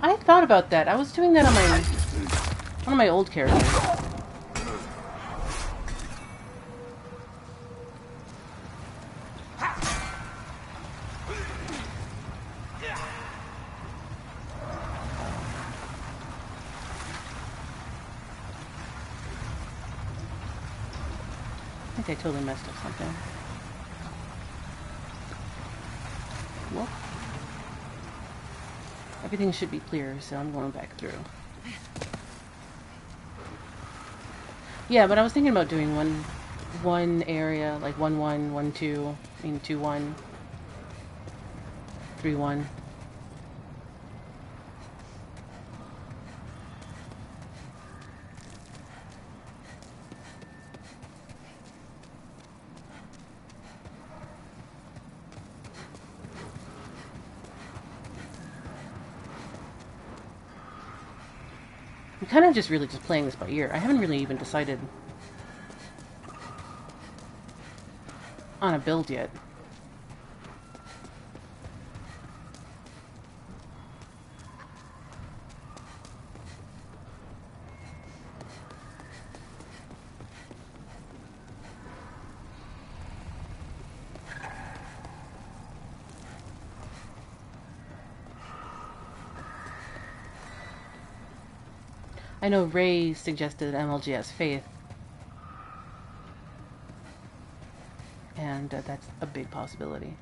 I thought about that. I was doing that on one of my old characters. I think I totally messed up something. Whoop. Everything should be clear, so I'm going back through. Yeah, but I was thinking about doing one area, like 1-1, 1-2, I mean 2-1, 3-1. I'm kind of just really just playing this by ear. I haven't really even decided on a build yet. I know Ray suggested MLGS Faith, and that's a big possibility.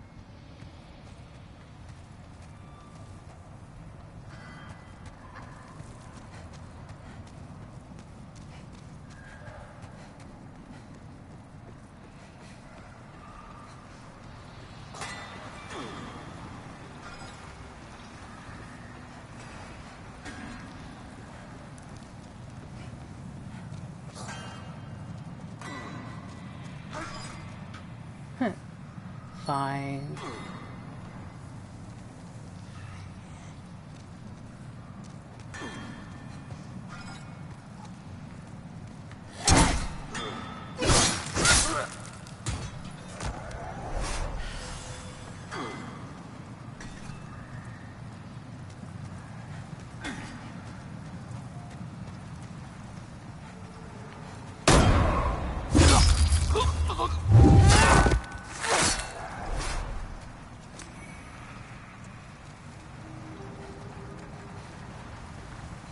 Fine.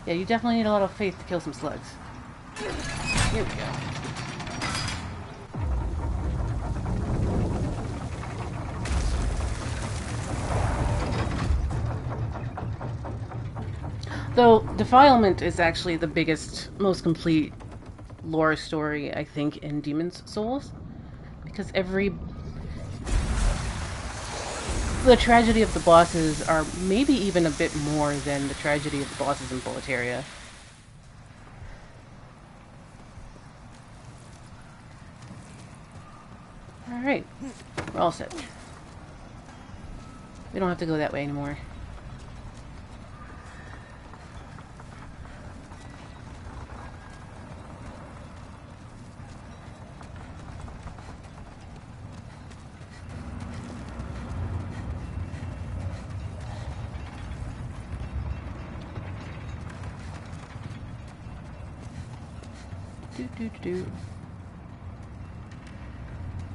Yeah, you definitely need a lot of faith to kill some slugs. Here we go. Though, Defilement is actually the biggest, most complete lore story, I think, in Demon's Souls. Because the tragedy of the bosses are maybe even a bit more than the tragedy of the bosses in Boletaria. Alright. We're all set. We don't have to go that way anymore.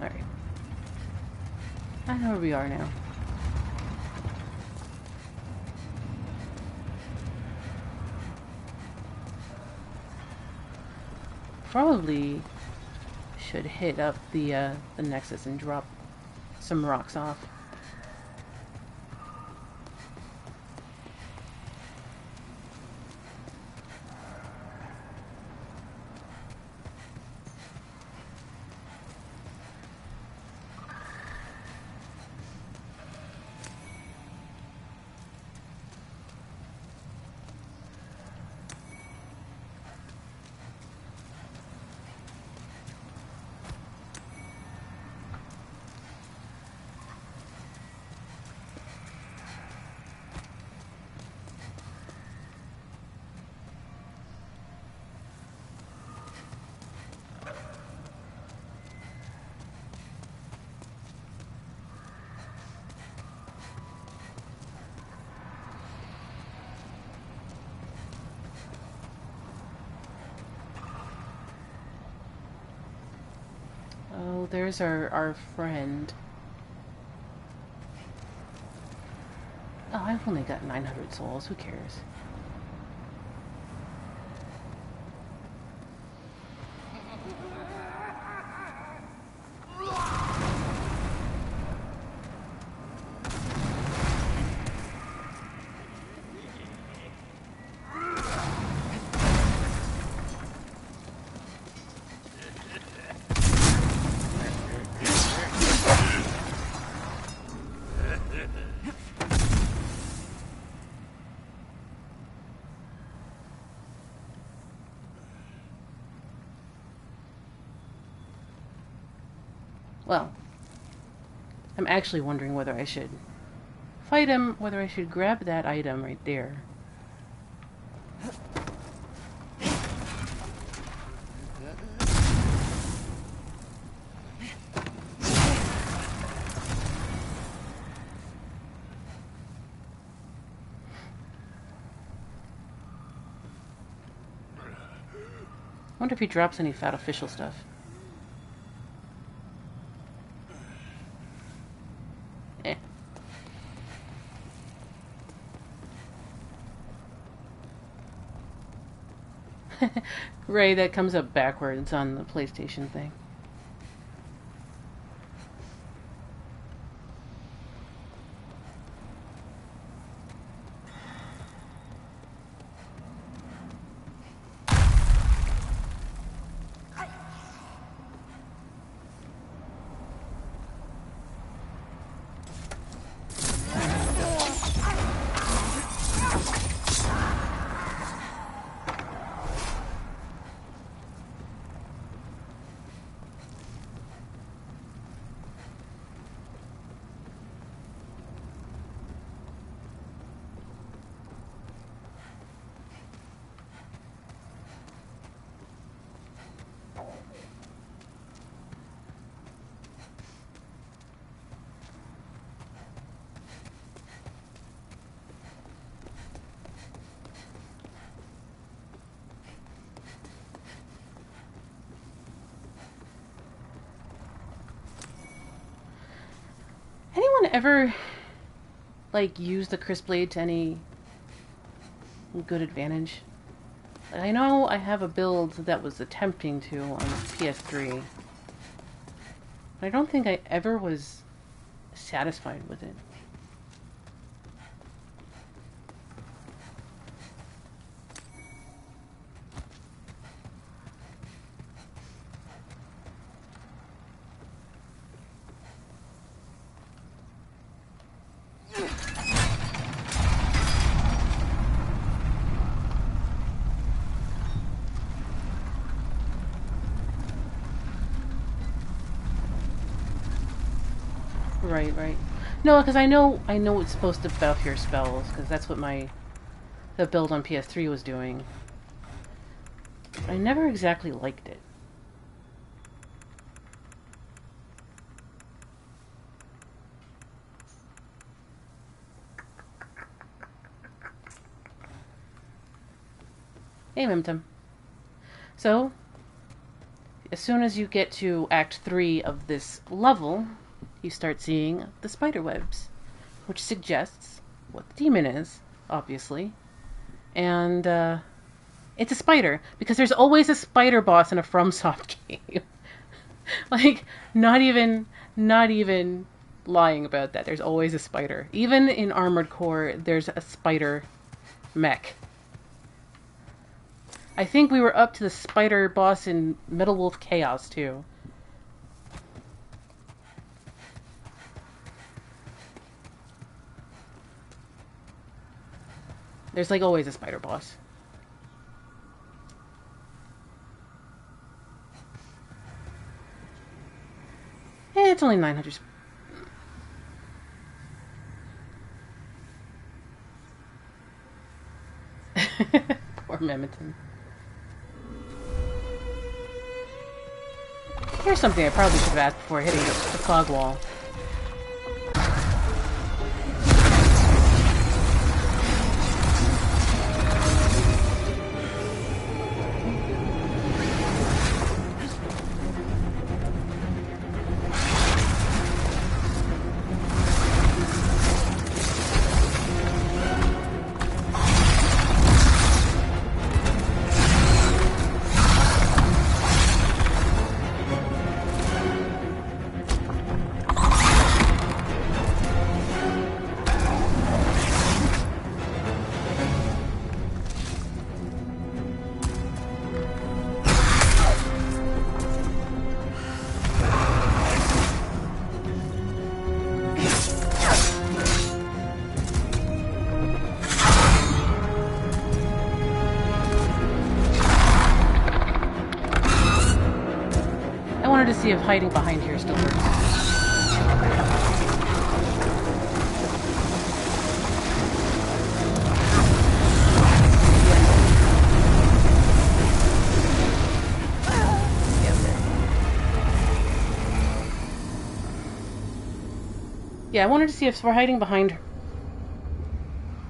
Alright. I know where we are now. Probably should hit up the Nexus and drop some rocks off. Oh, there's our friend. Oh, I've only got 900 souls. Who cares? Well, I'm actually wondering whether I should fight him, whether I should grab that item right there. Wonder if he drops any fat official stuff. Ray, that comes up backwards on the PlayStation thing. Anyone ever, like, use the crisp blade to any good advantage? I know I have a build that was attempting to on PS3, but I don't think I ever was satisfied with it. Right, right. No, because I know it's supposed to buff your spells, because that's what the build on PS3 was doing. I never exactly liked it. Hey, Mimtum. So, as soon as you get to Act 3 of this level, you start seeing the spider webs, which suggests what the demon is, obviously. And, it's a spider, because there's always a spider boss in a FromSoft game. Like, not even lying about that. There's always a spider. Even in Armored Core, there's a spider mech. I think we were up to the spider boss in Metal Wolf Chaos, too. There's, like, always a spider boss. It's only 900. Poor Mimiton. Here's something I probably should have asked before hitting the fog wall. To see if hiding behind here still works. Yeah, I wanted to see if for hiding behind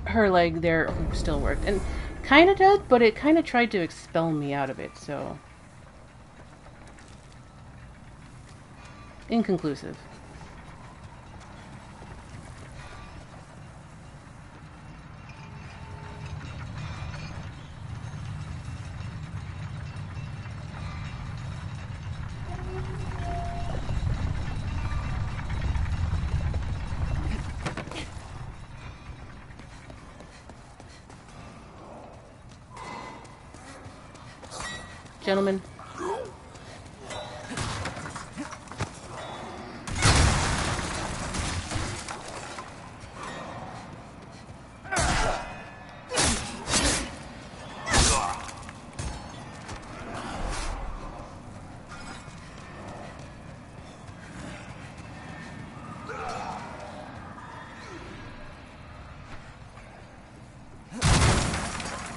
her leg there still worked. And kind of did, but it kind of tried to expel me out of it, so... inconclusive. Gentlemen.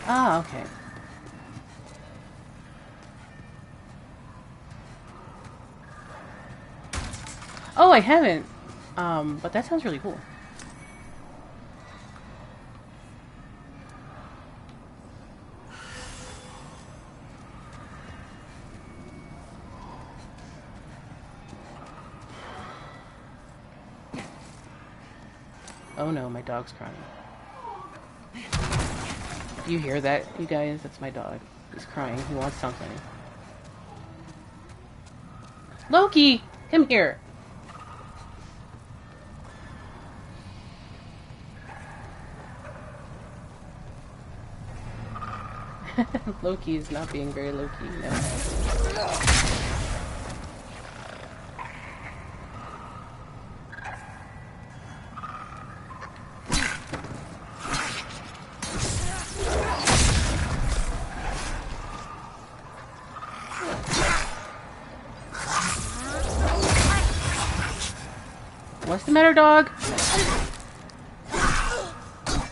Ah, okay. Oh, I haven't. But that sounds really cool. Oh no, my dog's crying. Do you hear that, you guys? That's my dog. He's crying. He wants something. Loki! Come here! Loki is not being very Loki, no. What's the matter, dog?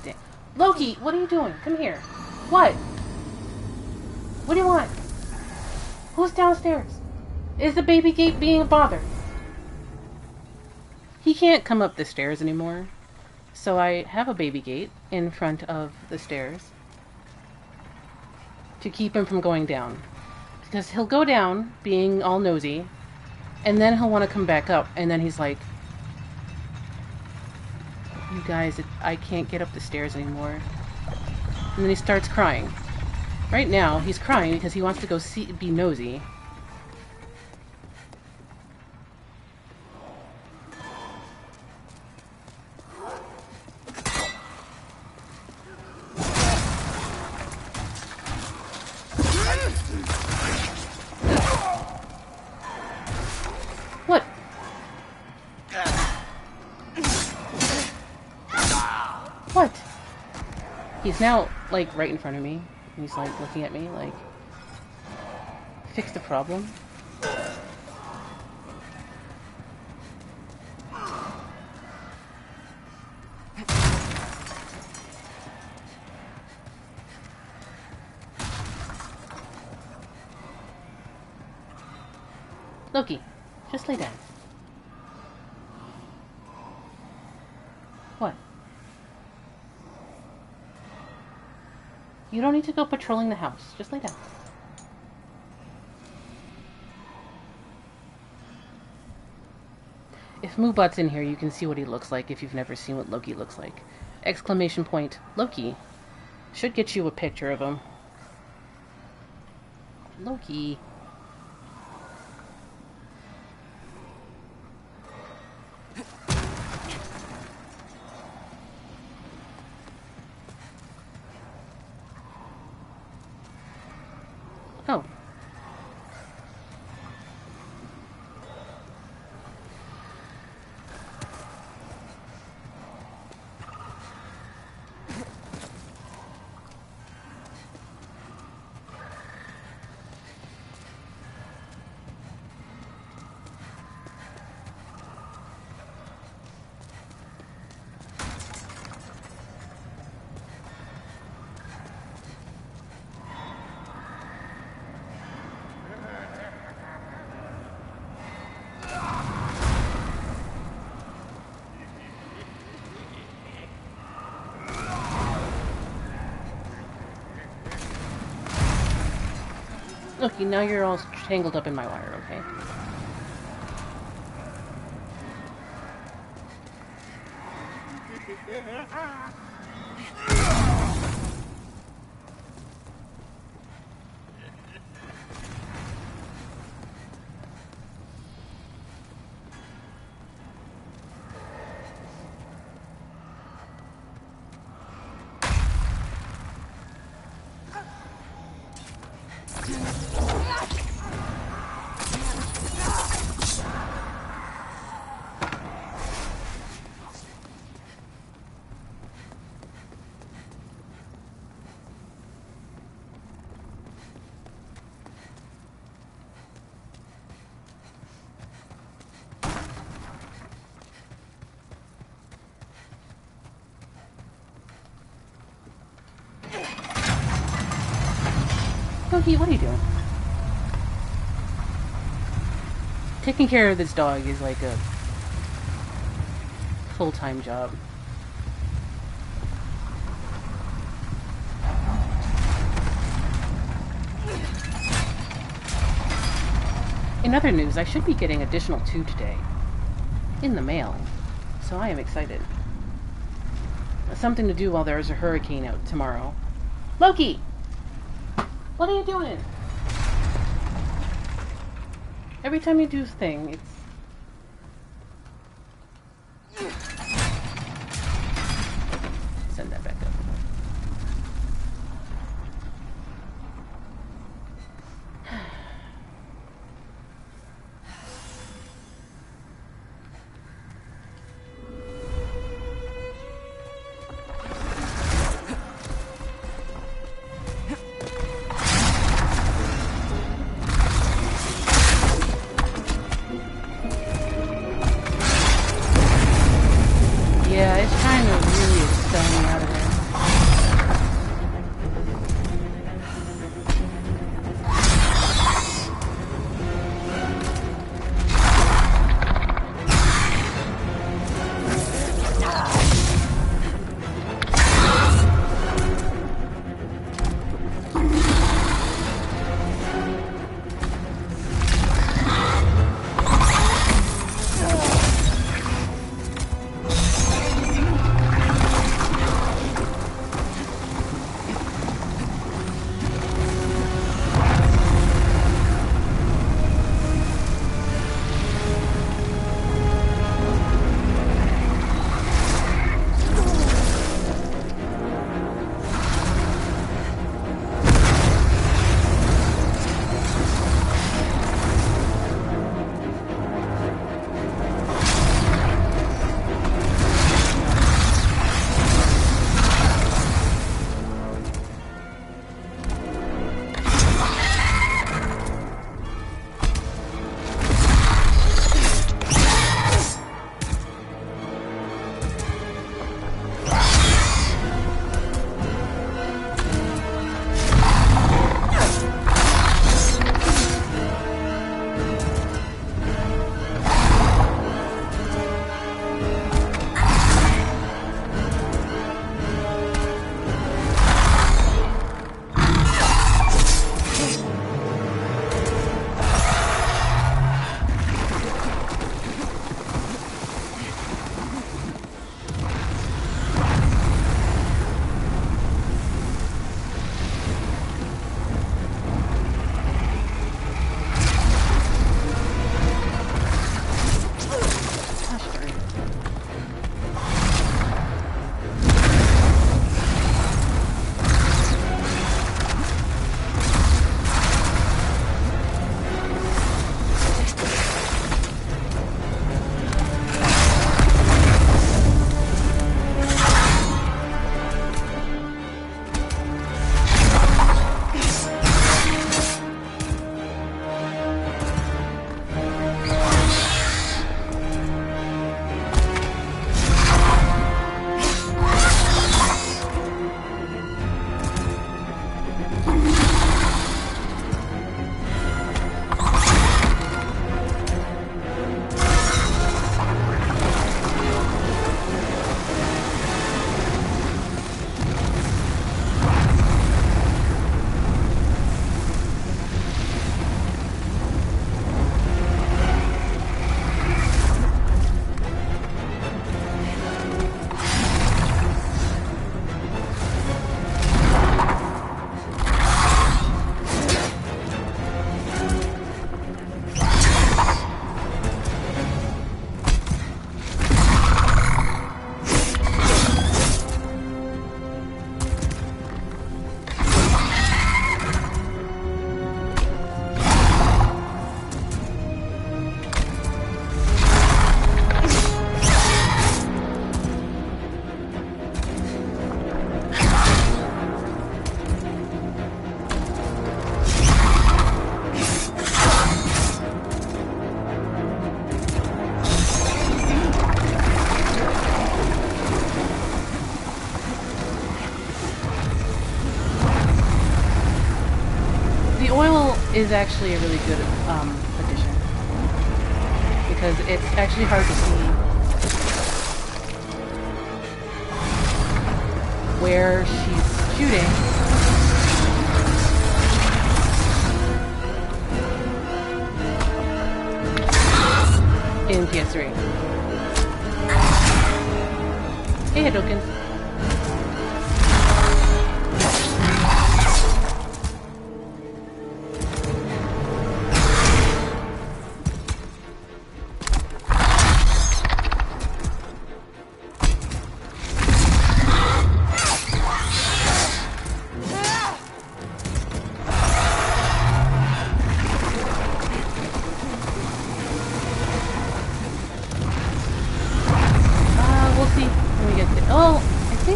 Damn. Loki, what are you doing? Come here. What? What do you want? Who's downstairs? Is the baby gate being a bother? He can't come up the stairs anymore. So I have a baby gate in front of the stairs to keep him from going down. Because he'll go down, being all nosy, and then he'll want to come back up, and then he's like, you guys, I can't get up the stairs anymore. And then he starts crying. Right now, he's crying because he wants to go be nosy. What? What? He's now, like, right in front of me. He's, like, looking at me, like, fix the problem. Loki, just lay down. What? You don't need to go patrolling the house. Just lay down. If Moobot's in here, you can see what he looks like if you've never seen what Loki looks like. Exclamation point, Loki. Should get you a picture of him. Loki. Oh. Okay, now you're all tangled up in my wire, okay? Loki, what are you doing? Taking care of this dog is like a full-time job. In other news, I should be getting additional 2 today. In the mail. So I am excited. Something to do while there's a hurricane out tomorrow. Loki! What are you doing? Every time you do a thing, it's... Send that back up. oil is actually a really good addition. Because it's actually hard to see where she's shooting. In PS3. Hey, Hadokens.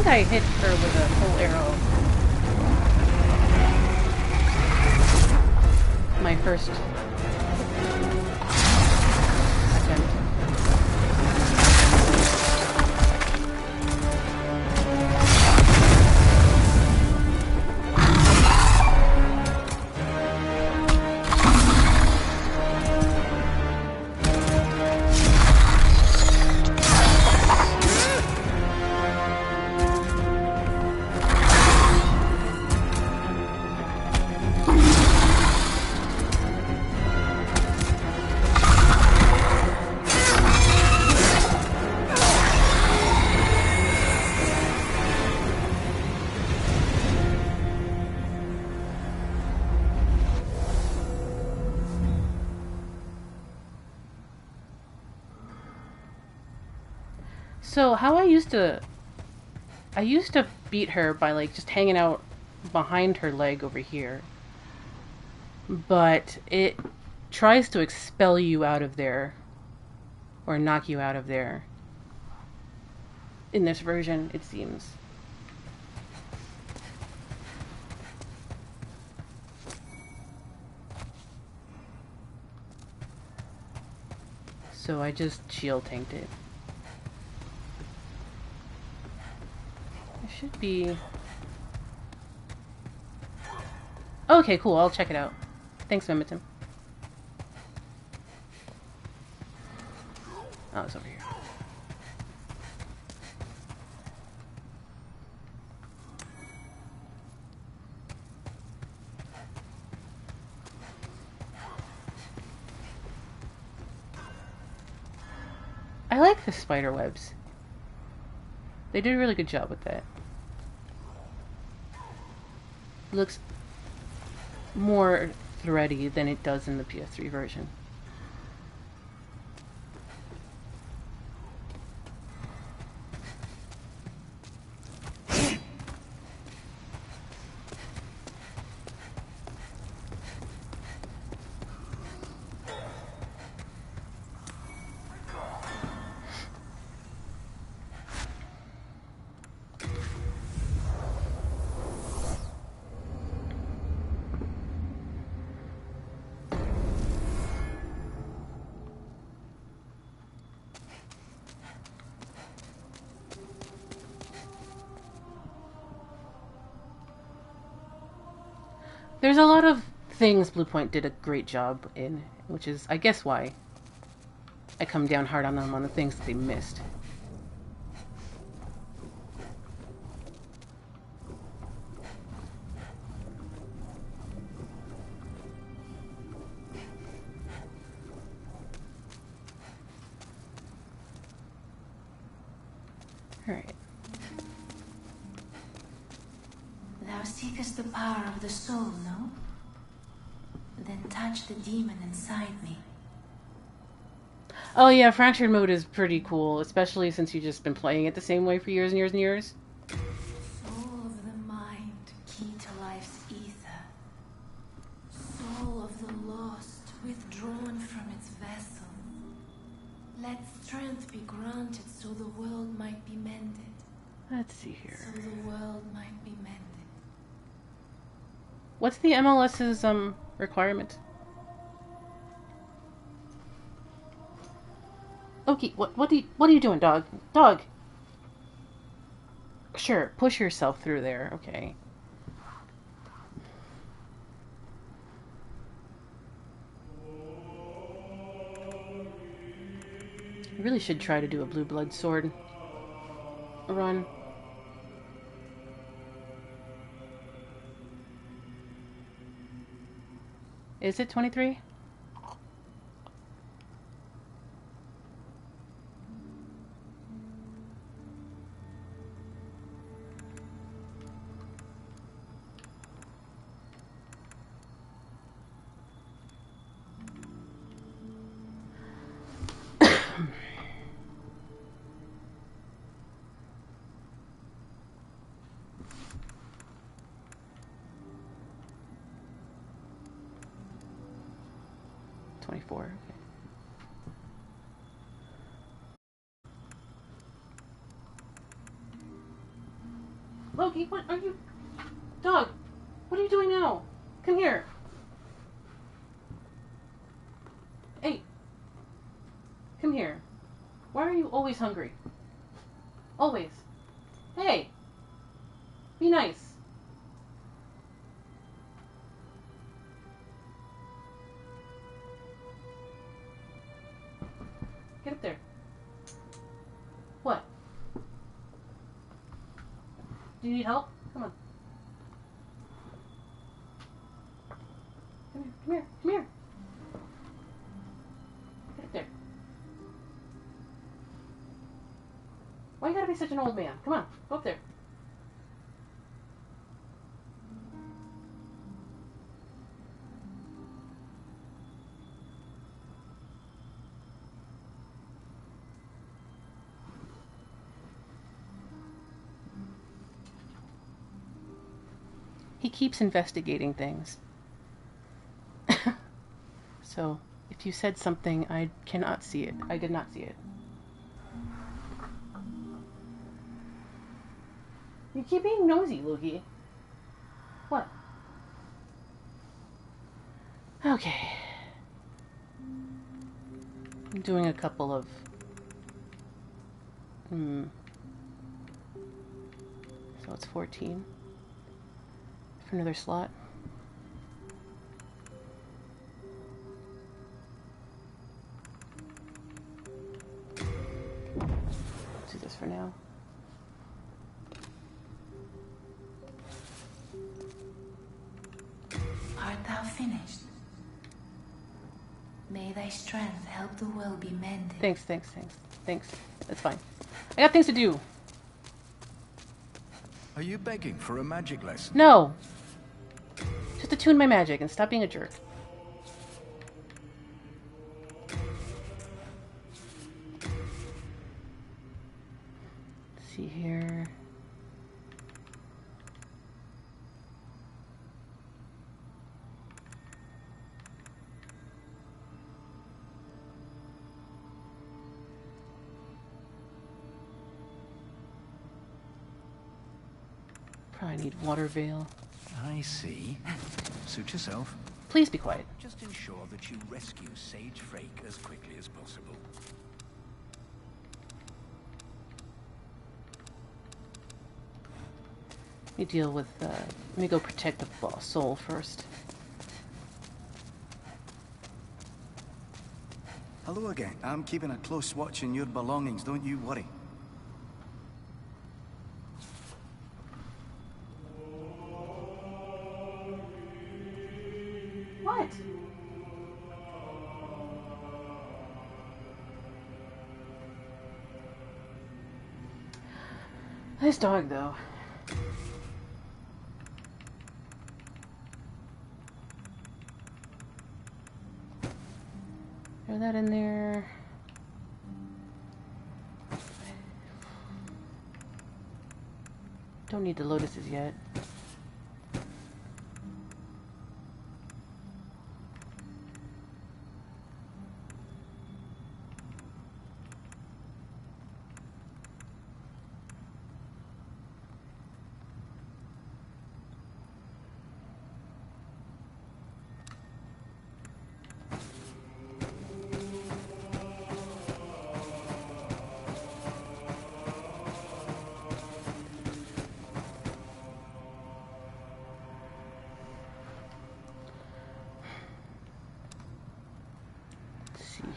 I hit her with a full arrow. My first attempt. So how I used to beat her by like just hanging out behind her leg over here. But it tries to expel you out of there or knock you out of there. In this version, it seems. So I just shield tanked it. Should be... Okay, cool. I'll check it out. Thanks, Mimitim. Oh, it's over here. I like the spider webs. They did a really good job with that. Looks more thready than it does in the PS3 version. There's a lot of things Bluepoint did a great job in, which is, I guess, why I come down hard on them on the things that they missed. Alright. Thou seekest the power of the soul, no? Then touch the demon inside me. Oh yeah, Fractured mode is pretty cool, especially since you've just been playing it the same way for years and years and years. Soul of the mind, key to life's ether. Soul of the lost, withdrawn from its vessel. Let strength be granted so the world might be mended. Let's see here. So the world might be mended. What's the MLS's requirement? Okay, what are you doing, dog? Dog. Sure, push yourself through there. Okay. really should try to do a blue blood sword run. Is it 23? Okay. Loki, what are you... Dog, what are you doing now? Come here. Hey. Come here. Why are you always hungry? Always. Hey. Be nice. Get up there. What? Do you need help? Come on. Come here, come here, come here. Get up there. Why you gotta be such an old man? Come on, go up there. He keeps investigating things. So, if you said something, I cannot see it. I did not see it. You keep being nosy, Loki. What? Okay. I'm doing a couple of... So it's 14. For another slot. Let's do this for now. Art thou finished? May thy strength help the world be mended. Thanks. That's fine. I got things to do. Are you begging for a magic lesson? No. Just attune my magic and stop being a jerk. Let's see here. Probably need water veil. I see. Suit yourself. Please be quiet. Just ensure that you rescue Sage Frake as quickly as possible. Let me deal with, let me go protect the boss soul first. Hello again. I'm keeping a close watch on your belongings, don't you worry. What? Nice dog, though. Throw that in there. Don't need the lotuses yet.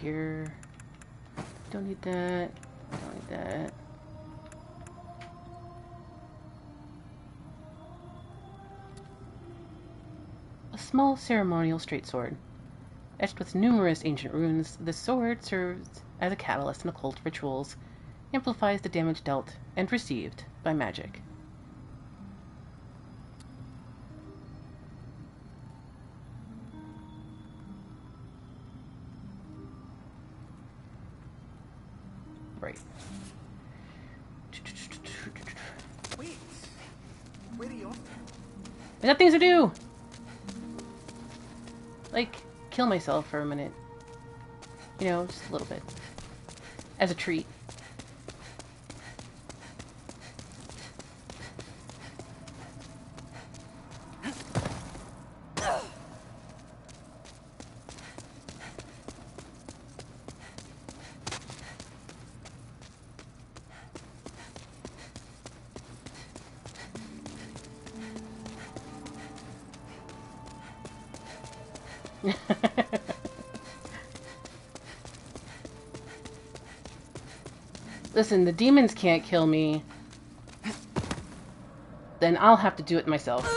Here. Don't need that. Don't need that. A small ceremonial straight sword. Etched with numerous ancient runes, this sword serves as a catalyst in occult rituals, amplifies the damage dealt and received by magic. Right. Wait! Where are you off? I got things to do! Like, kill myself for a minute. You know, just a little bit. As a treat. Listen, the demons can't kill me. Then I'll have to do it myself.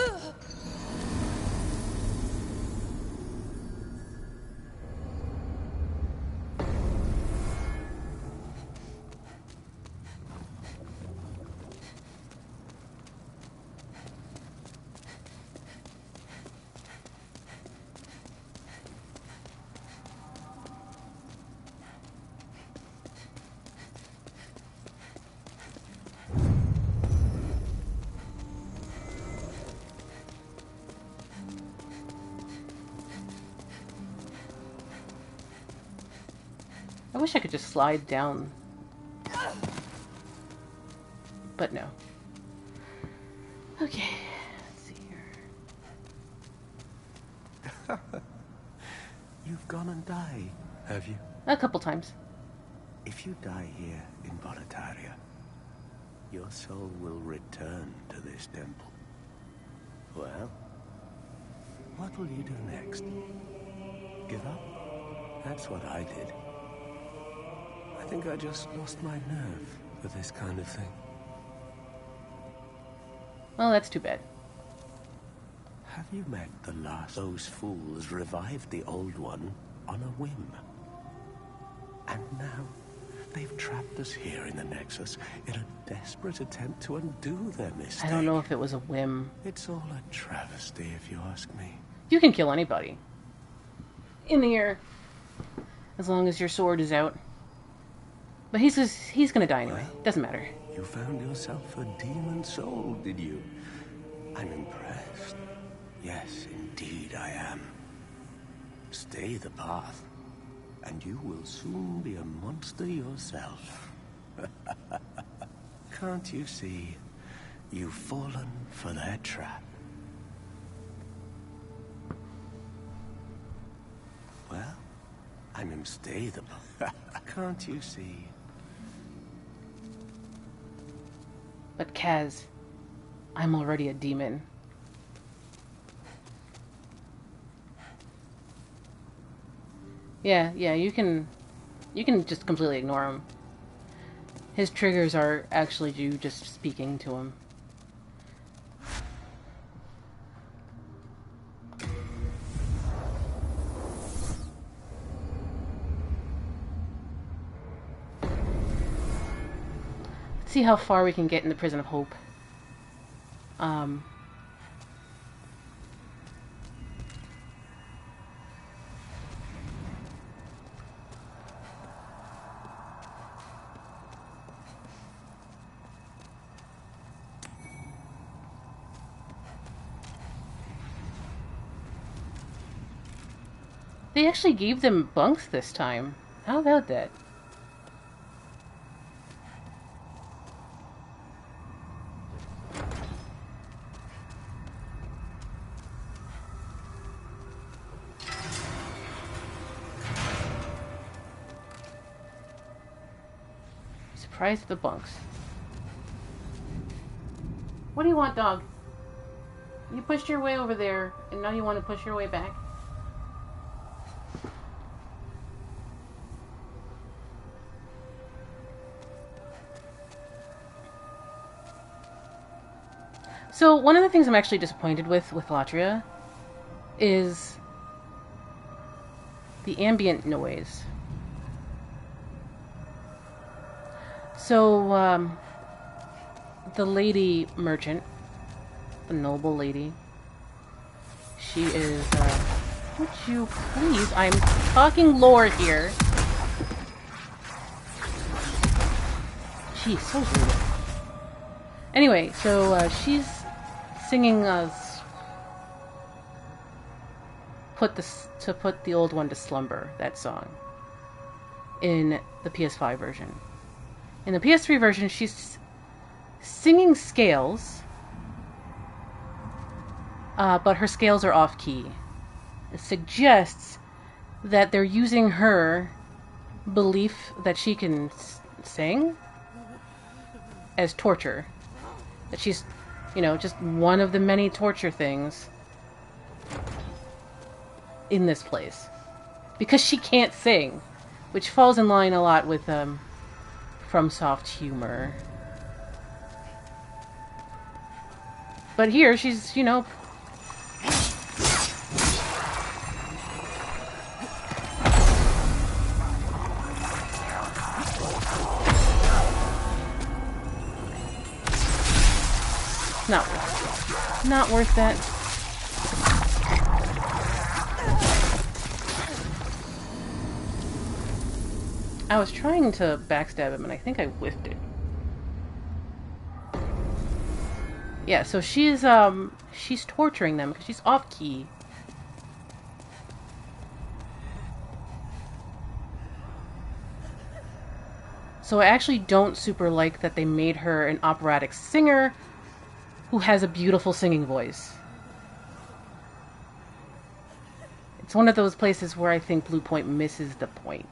I wish I could just slide down. But no. Okay, let's see here. You've gone and died, have you? A couple times. If you die here in Boletaria, your soul will return to this temple. Well, what will you do next? Give up? That's what I did. I think I just lost my nerve for this kind of thing. Well, that's too bad. Have you met the last? Those fools revived the old one on a whim. And now, they've trapped us here in the Nexus in a desperate attempt to undo their mistake. I don't know if it was a whim. It's all a travesty, if you ask me. You can kill anybody. In here. As long as your sword is out. But he's gonna die anyway. Well, doesn't matter. You found yourself a demon soul, did you? I'm impressed. Yes, indeed I am. Stay the path, and you will soon be a monster yourself. Can't you see? You've fallen for their trap. Well, I'm stay the path. Can't you see? But Kaz, I'm already a demon. Yeah, you can just completely ignore him. His triggers are actually you just speaking to him. Let's see how far we can get in the Prison of Hope. They actually gave them bunks this time. How about that? Surprised at the bunks. What do you want, dog? You pushed your way over there, and now you want to push your way back? So one of the things I'm actually disappointed with Latria is the ambient noise. So the lady merchant, the noble lady, she is would you please, I'm talking lore here. Jeez, so rude. Anyway, so she's singing put the old one to slumber, that song, in the PS5 version. In the PS3 version, she's singing scales, but her scales are off key. It suggests that they're using her belief that she can sing as torture. That she's, just one of the many torture things in this place. Because she can't sing, which falls in line a lot with FromSoft humor. But here, she's, not worth that. I was trying to backstab him and I think I whiffed it. Yeah, so she's torturing them because she's off key. So I actually don't super like that they made her an operatic singer who has a beautiful singing voice. It's one of those places where I think Bluepoint misses the point.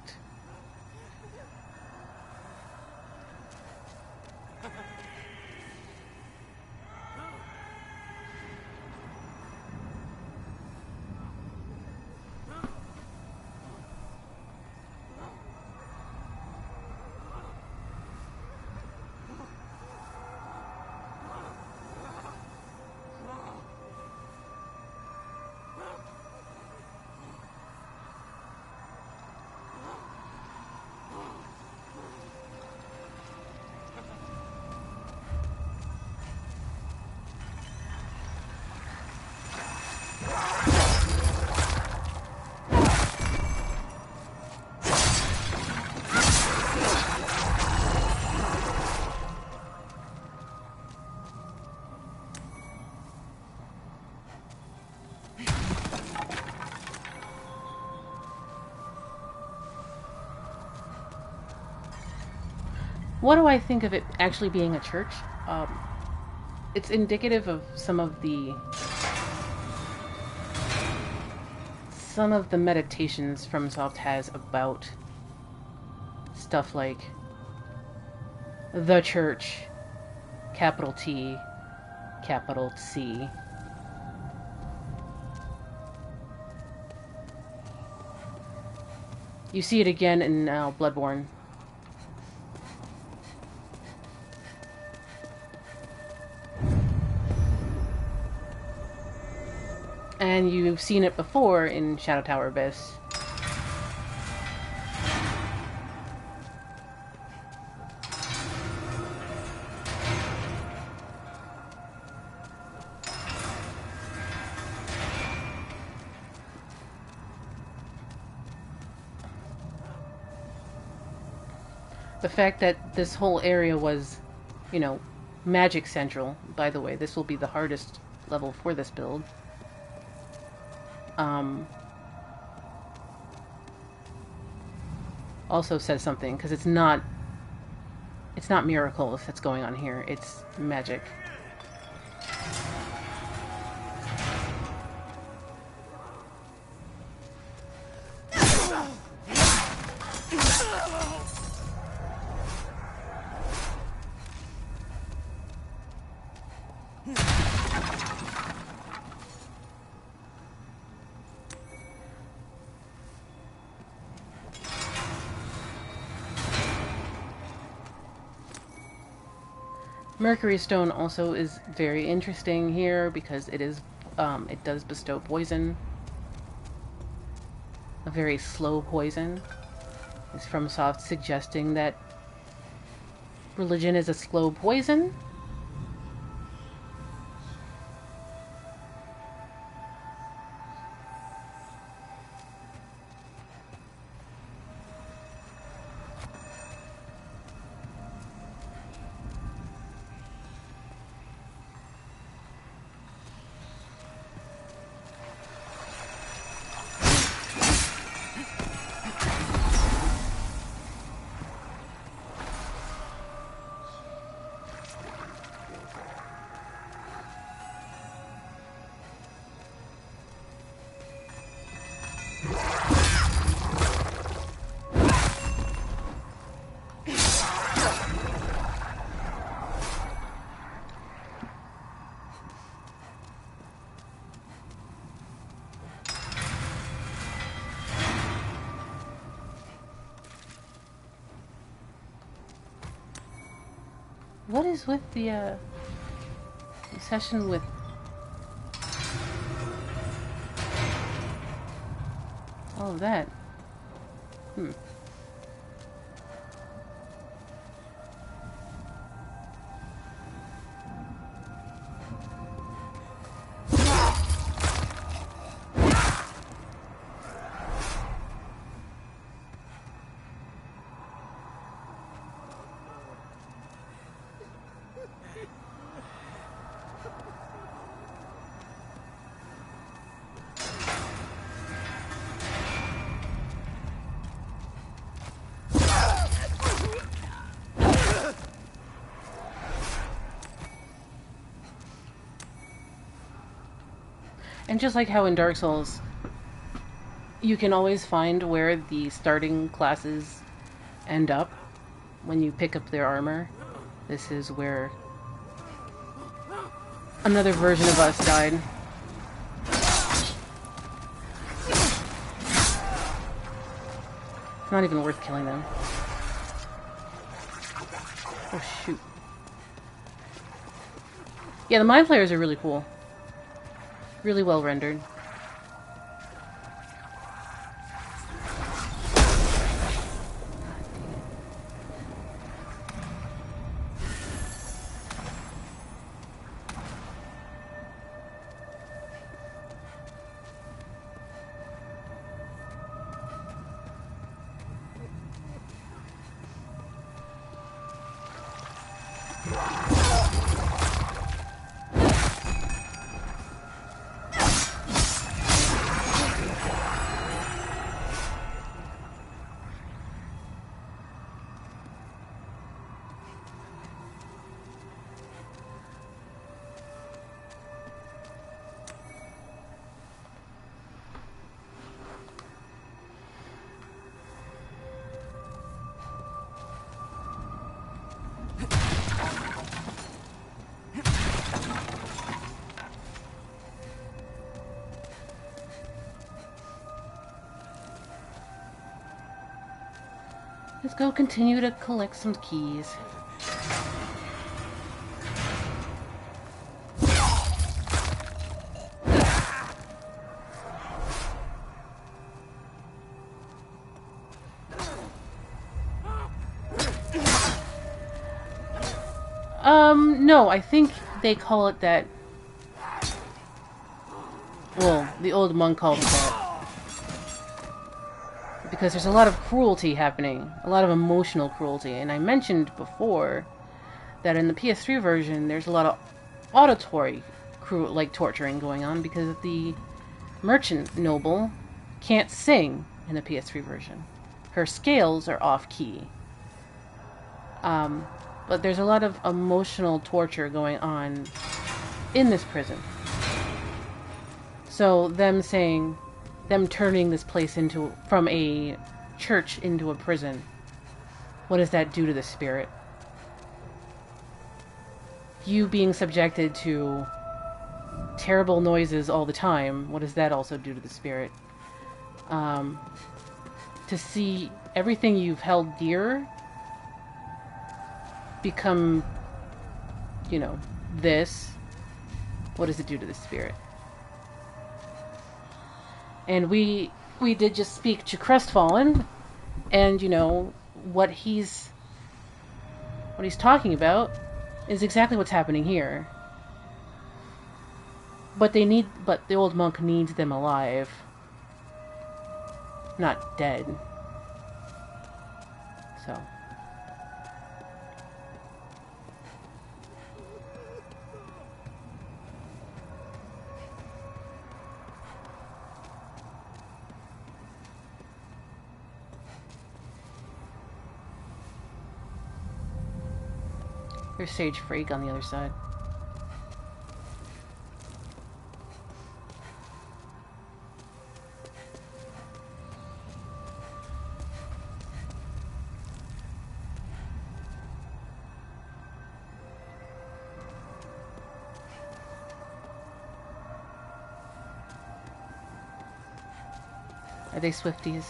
What do I think of it actually being a church? It's indicative of some of the meditations FromSoft has about stuff like the church, capital T, capital C. You see it again in Bloodborne. And you've seen it before in Shadow Tower Abyss. The fact that this whole area was, magic central. By the way, this will be the hardest level for this build. Also says something, because it's not miracles that's going on here, it's magic. Mercury Stone also is very interesting here because it is, it does bestow poison. A very slow poison. It's FromSoft suggesting that religion is a slow poison. What is with the obsession with all of that? And just like how in Dark Souls, you can always find where the starting classes end up when you pick up their armor. This is where another version of us died. It's not even worth killing them. Oh shoot. Yeah, the mind flayers are really cool. Really well rendered. Let's go continue to collect some keys. No, I think they call it that. Well, the old monk called it that. Because there's a lot of cruelty happening. A lot of emotional cruelty. And I mentioned before that in the PS3 version, there's a lot of auditory torturing going on because the merchant noble can't sing in the PS3 version. Her scales are off-key. But there's a lot of emotional torture going on in this prison. So them turning this place from a church into a prison, what does that do to the spirit? You being subjected to terrible noises all the time, what does that also do to the spirit? To see everything you've held dear become you know, this, what does it do to the spirit? And we did just speak to Crestfallen, and, you know, what he's talking about is exactly what's happening here. But the old monk needs them alive, not dead. So. There's Sage Freak on the other side. Are they Swifties?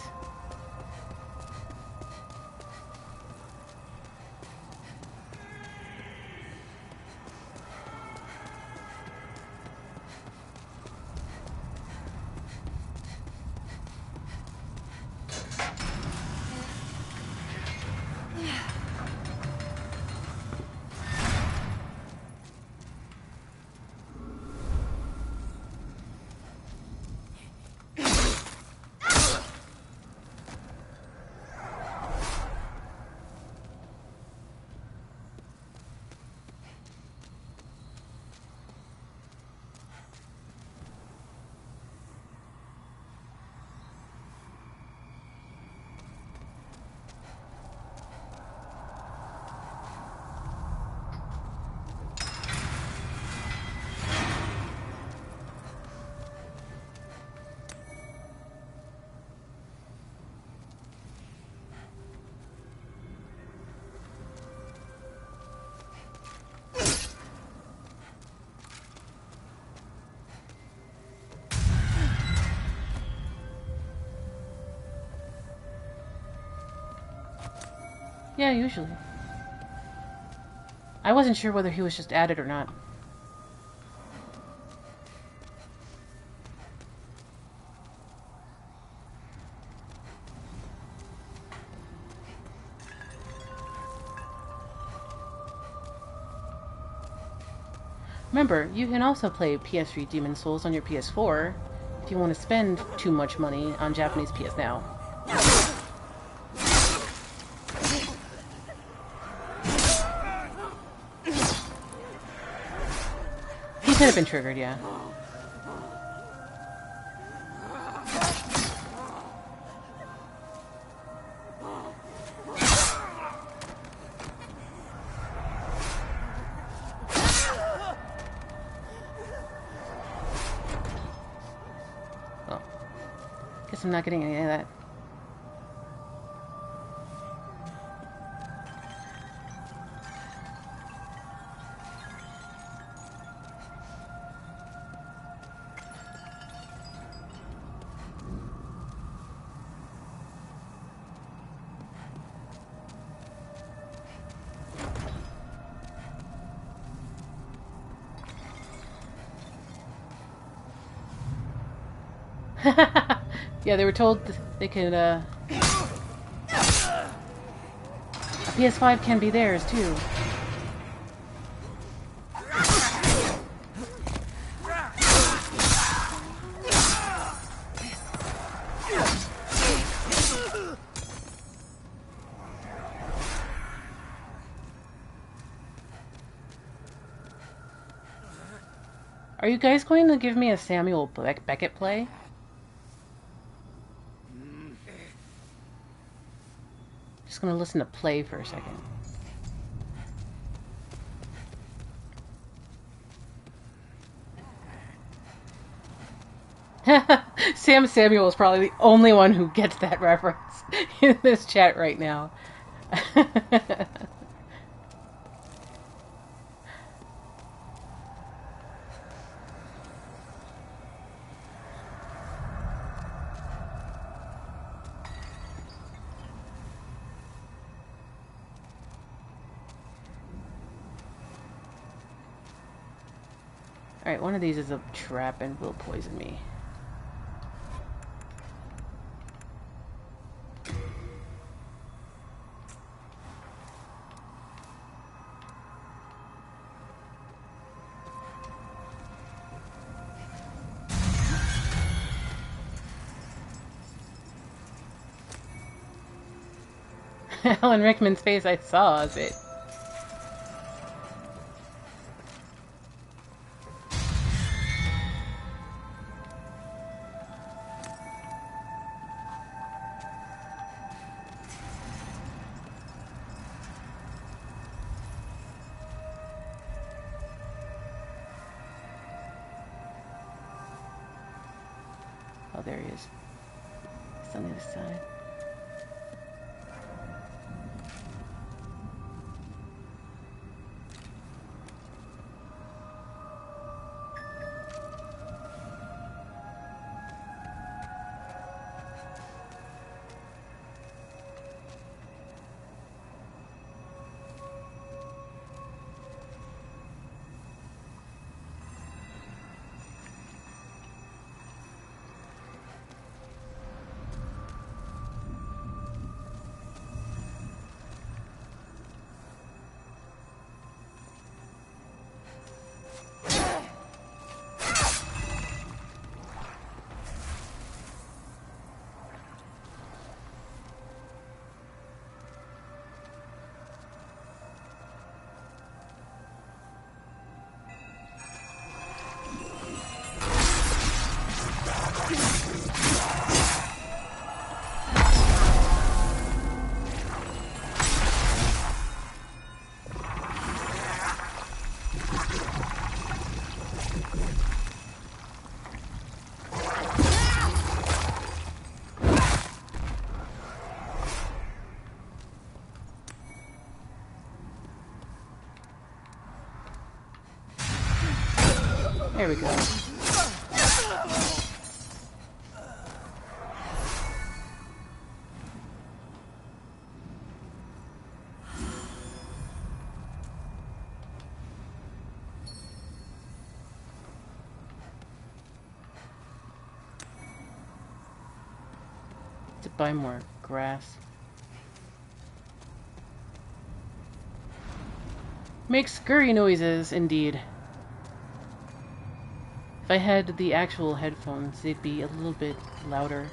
Yeah, usually. I wasn't sure whether he was just at it or not. Remember, you can also play PS3 Demon Souls on your PS4 if you want to spend too much money on Japanese PS Now. He could have been triggered, yeah. Well, guess I'm not getting any of that. Yeah, they were told they could, a PS5 can be theirs, too. Are you guys going to give me a Samuel Beckett play? Just gonna listen to play for a second. Sam Samuel is probably the only one who gets that reference in this chat right now. Alright, one of these is a trap and will poison me. Alan Rickman's face, I saw a bit. Oh, there he is. It's on the other side. There we go. To buy more grass. Makes scurry noises, indeed. If I had the actual headphones, they'd be a little bit louder.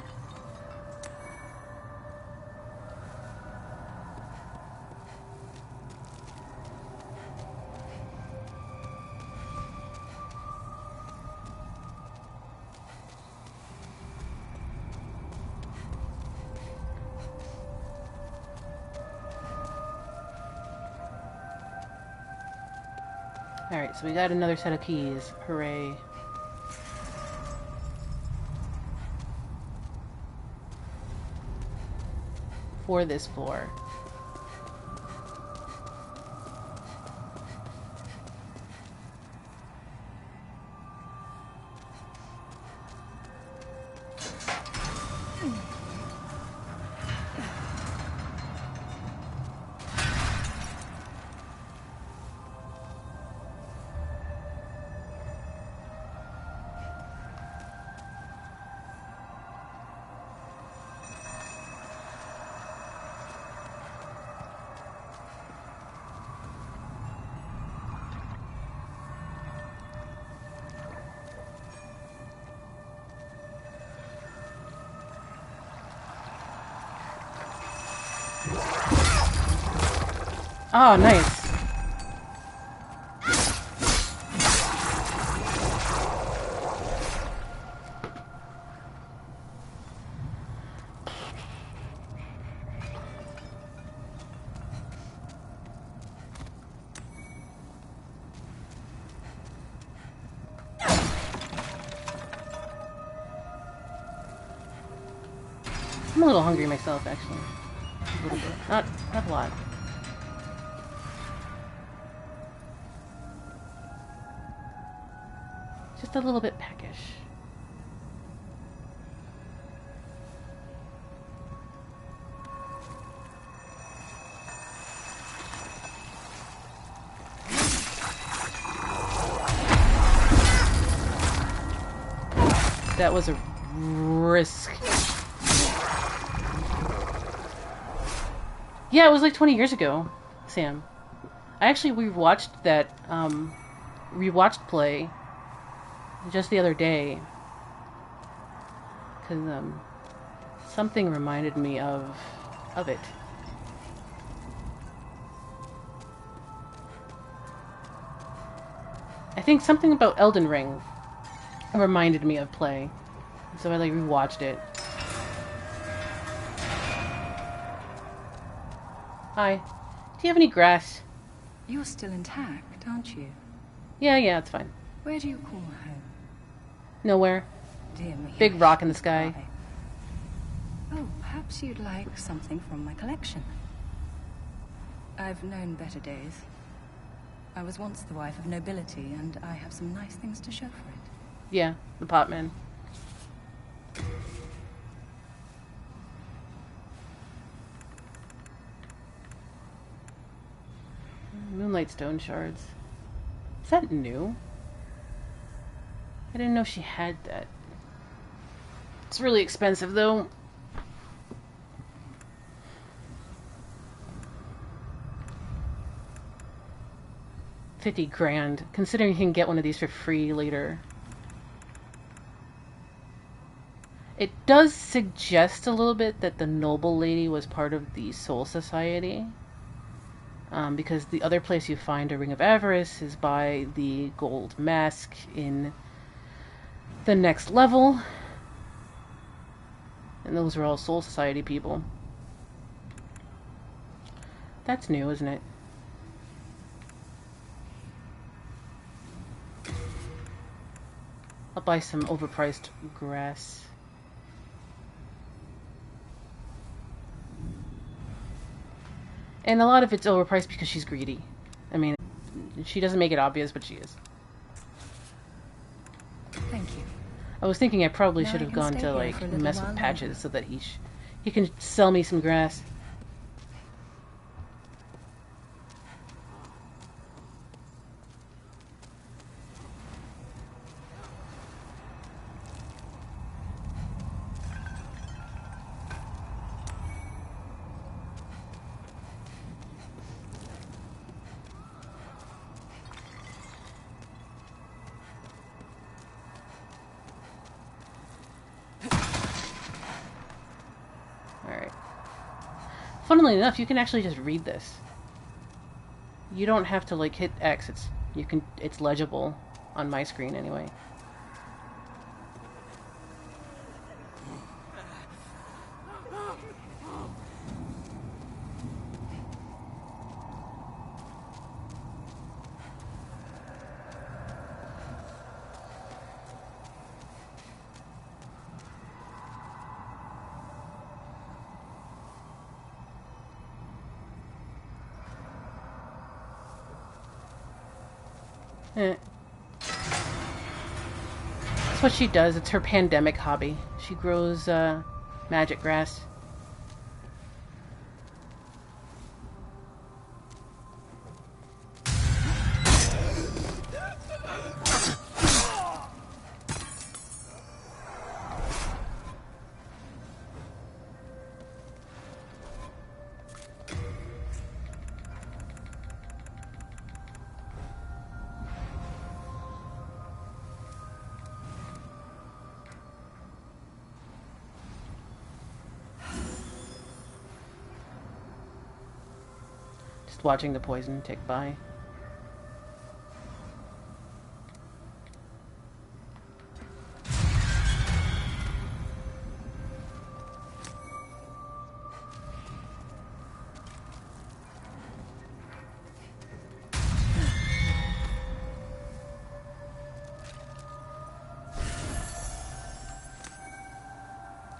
Alright, so we got another set of keys. Hooray. For this floor. Oh, nice. I'm a little hungry myself, actually. A little bit. Not a lot. Just a little bit peckish. That was a risk. Yeah, it was like 20 years ago, Sam. I actually rewatched that, rewatched play just the other day. Because, something reminded me of it. I think something about Elden Ring reminded me of play. So I, like, rewatched it. Hi. Do you have any grass? You're still intact, aren't you? Yeah, it's fine. Where do you call home? Nowhere. Dear me. Big rock in the sky. Oh, perhaps you'd like something from my collection. I've known better days. I was once the wife of nobility, and I have some nice things to show for it. Yeah, the potman. Moonlight stone shards. Is that new? I didn't know she had that. It's really expensive, though. $50,000, considering you can get one of these for free later. It does suggest a little bit that the noble lady was part of the Soul Society. Because the other place you find a Ring of Avarice is by the gold mask in the next level. And those are all Soul Society people. That's new, isn't it? I'll buy some overpriced grass. And a lot of it's overpriced because she's greedy. I mean, she doesn't make it obvious, but she is. Thank you. I was thinking I probably Now should I have can gone stay to, here like, for a little mess while with longer. Patches so that he can sell me some grass. Alright. Funnily enough, you can actually just read this. You don't have to, like, hit X. It's legible on my screen anyway. That's what she does. It's her pandemic hobby. She grows magic grass. Just watching the poison tick by.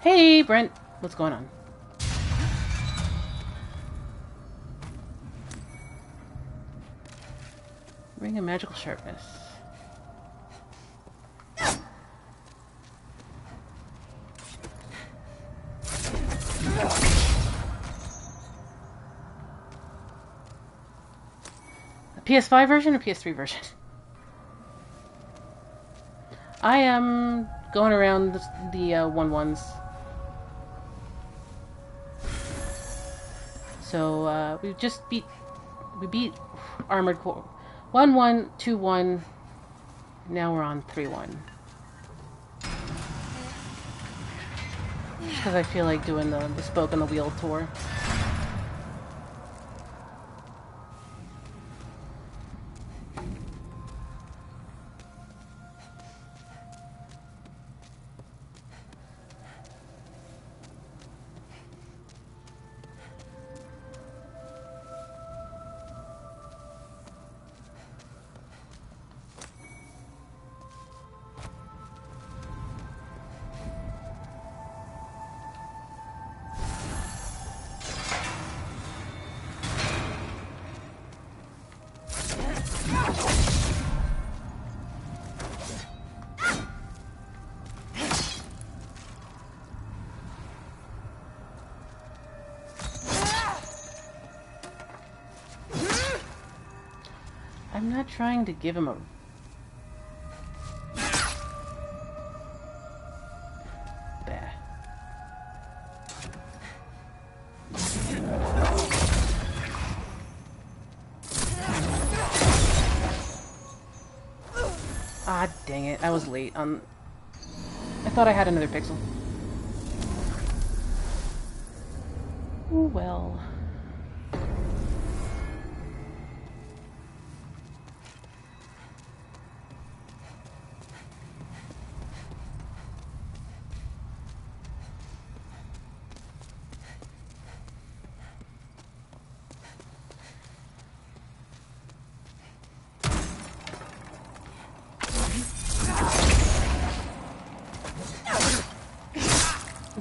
Hey, Brent. What's going on? Ring of magical sharpness. A PS5 version or PS3 version? I am going around the 1-1s. So we beat Armored Core 1-1, 2-1. Now we're on 3-1. Because I feel like doing the Spoke on the Wheel tour. I'm not trying to give him a... Bah. Ah, dang it. I was late. I thought I had another pixel. Ooh, well...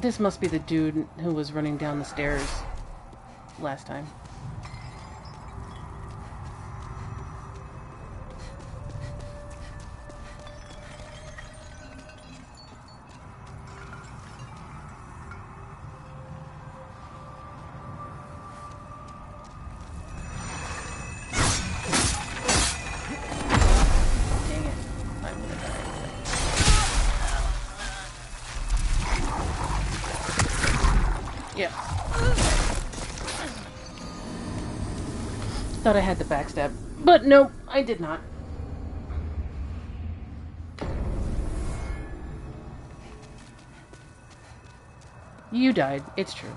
This must be the dude who was running down the stairs last time. Thought I had the backstab, but no, I did not. You died. It's true.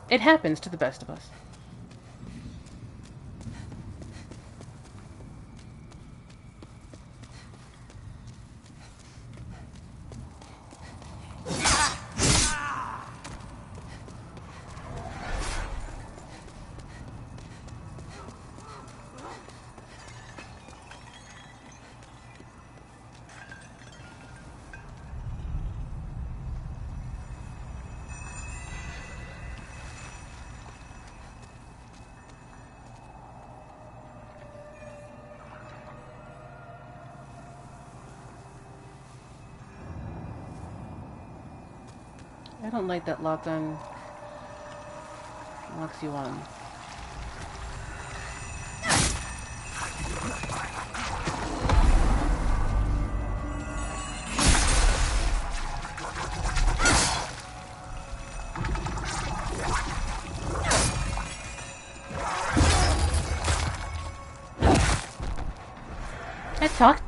It happens to the best of us. I don't like that lock on. Locks you on.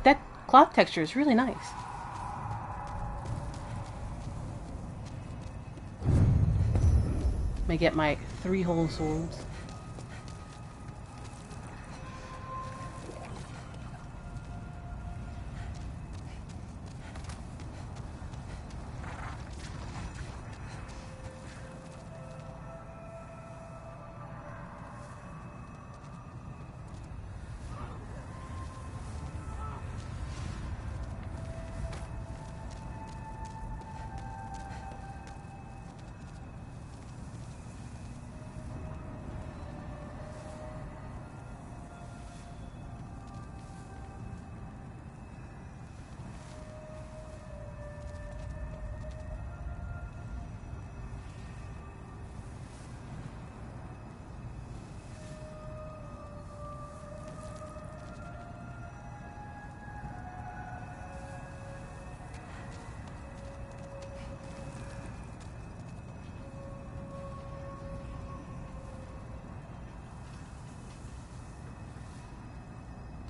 That cloth texture is really nice. May get my 3 whole swords.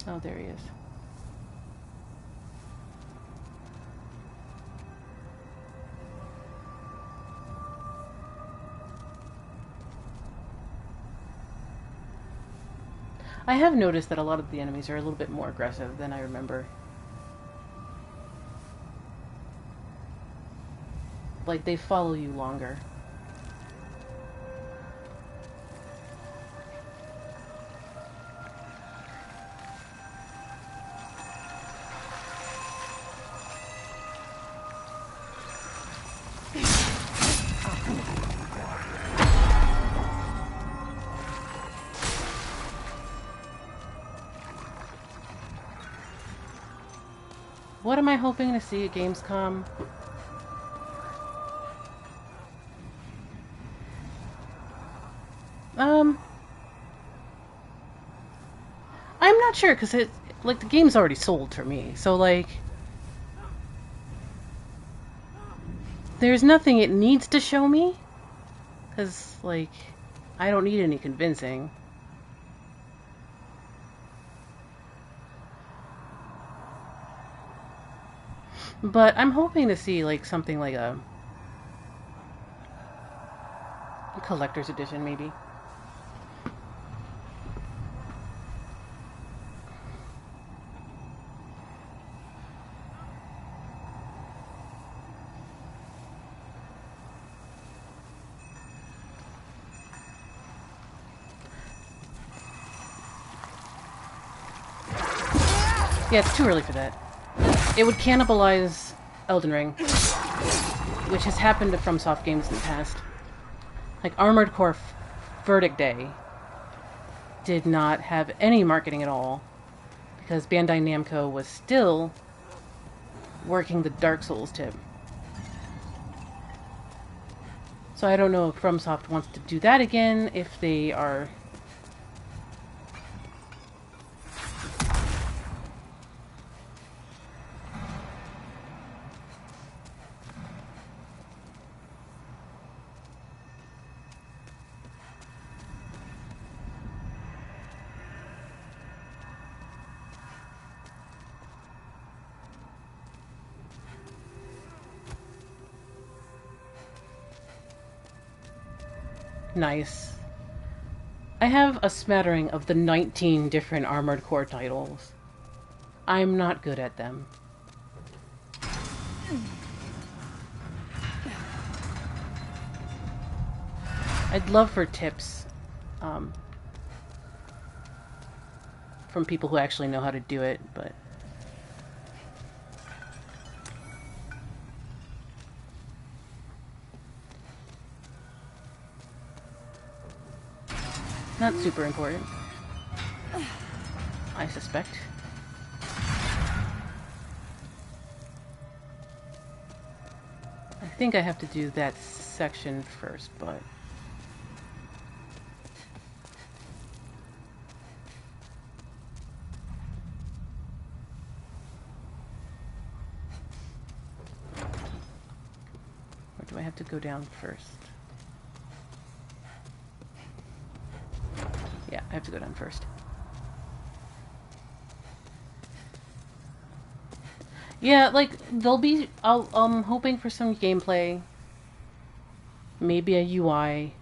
Oh, there he is. I have noticed that a lot of the enemies are a little bit more aggressive than I remember. Like, they follow you longer. What am I hoping to see at Gamescom? I'm not sure, because it, like, the game's already sold for me, so, like, there's nothing it needs to show me, because, like, I don't need any convincing. But I'm hoping to see, like, something like a collector's edition, maybe. Yeah, it's too early for that. It would cannibalize Elden Ring, which has happened to FromSoft games in the past. Like, Armored Core Verdict Day did not have any marketing at all, because Bandai Namco was still working the Dark Souls tip. So I don't know if FromSoft wants to do that again, if they are... Nice. I have a smattering of the 19 different Armored Core titles. I'm not good at them. I'd love for tips from people who actually know how to do it, but... not super important, I suspect. I think I have to do that section first, but... or do I have to go down first? Yeah, I have to go down first. Yeah, like, there'll be... I'm hoping for some gameplay. Maybe a UI.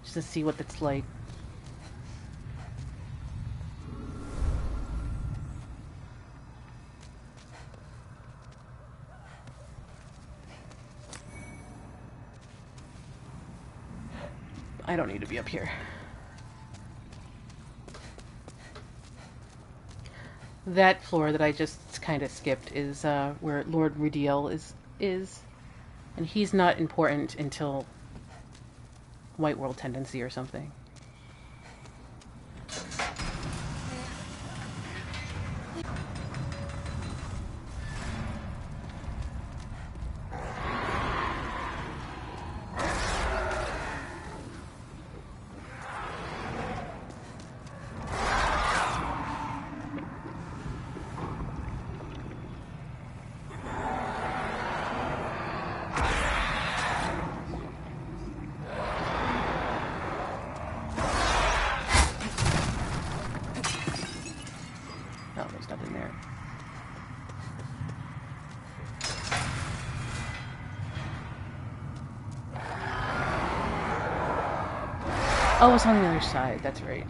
Just to see what it's like. I don't need to be up here. That floor that I just kind of skipped is where Lord Rydell is, and he's not important until White World Tendency or something. Oh, it's on the other side. That's right.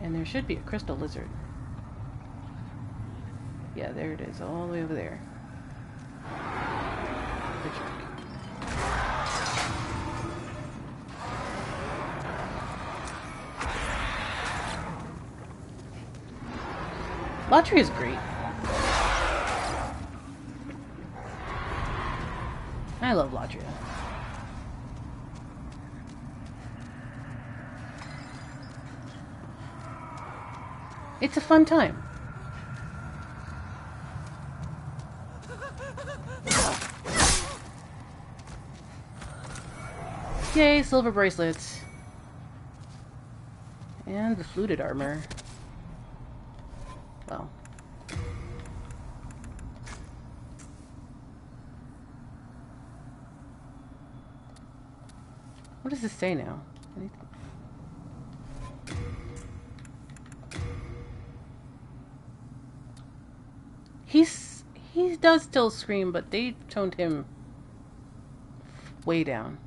And there should be a crystal lizard. Yeah, there it is, all the way over there. The trick. Latria is great. I love Latria. It's a fun time. Yay, silver bracelets. And the fluted armor. Well. What does this say now? Anything? He does still scream, but they toned him way down.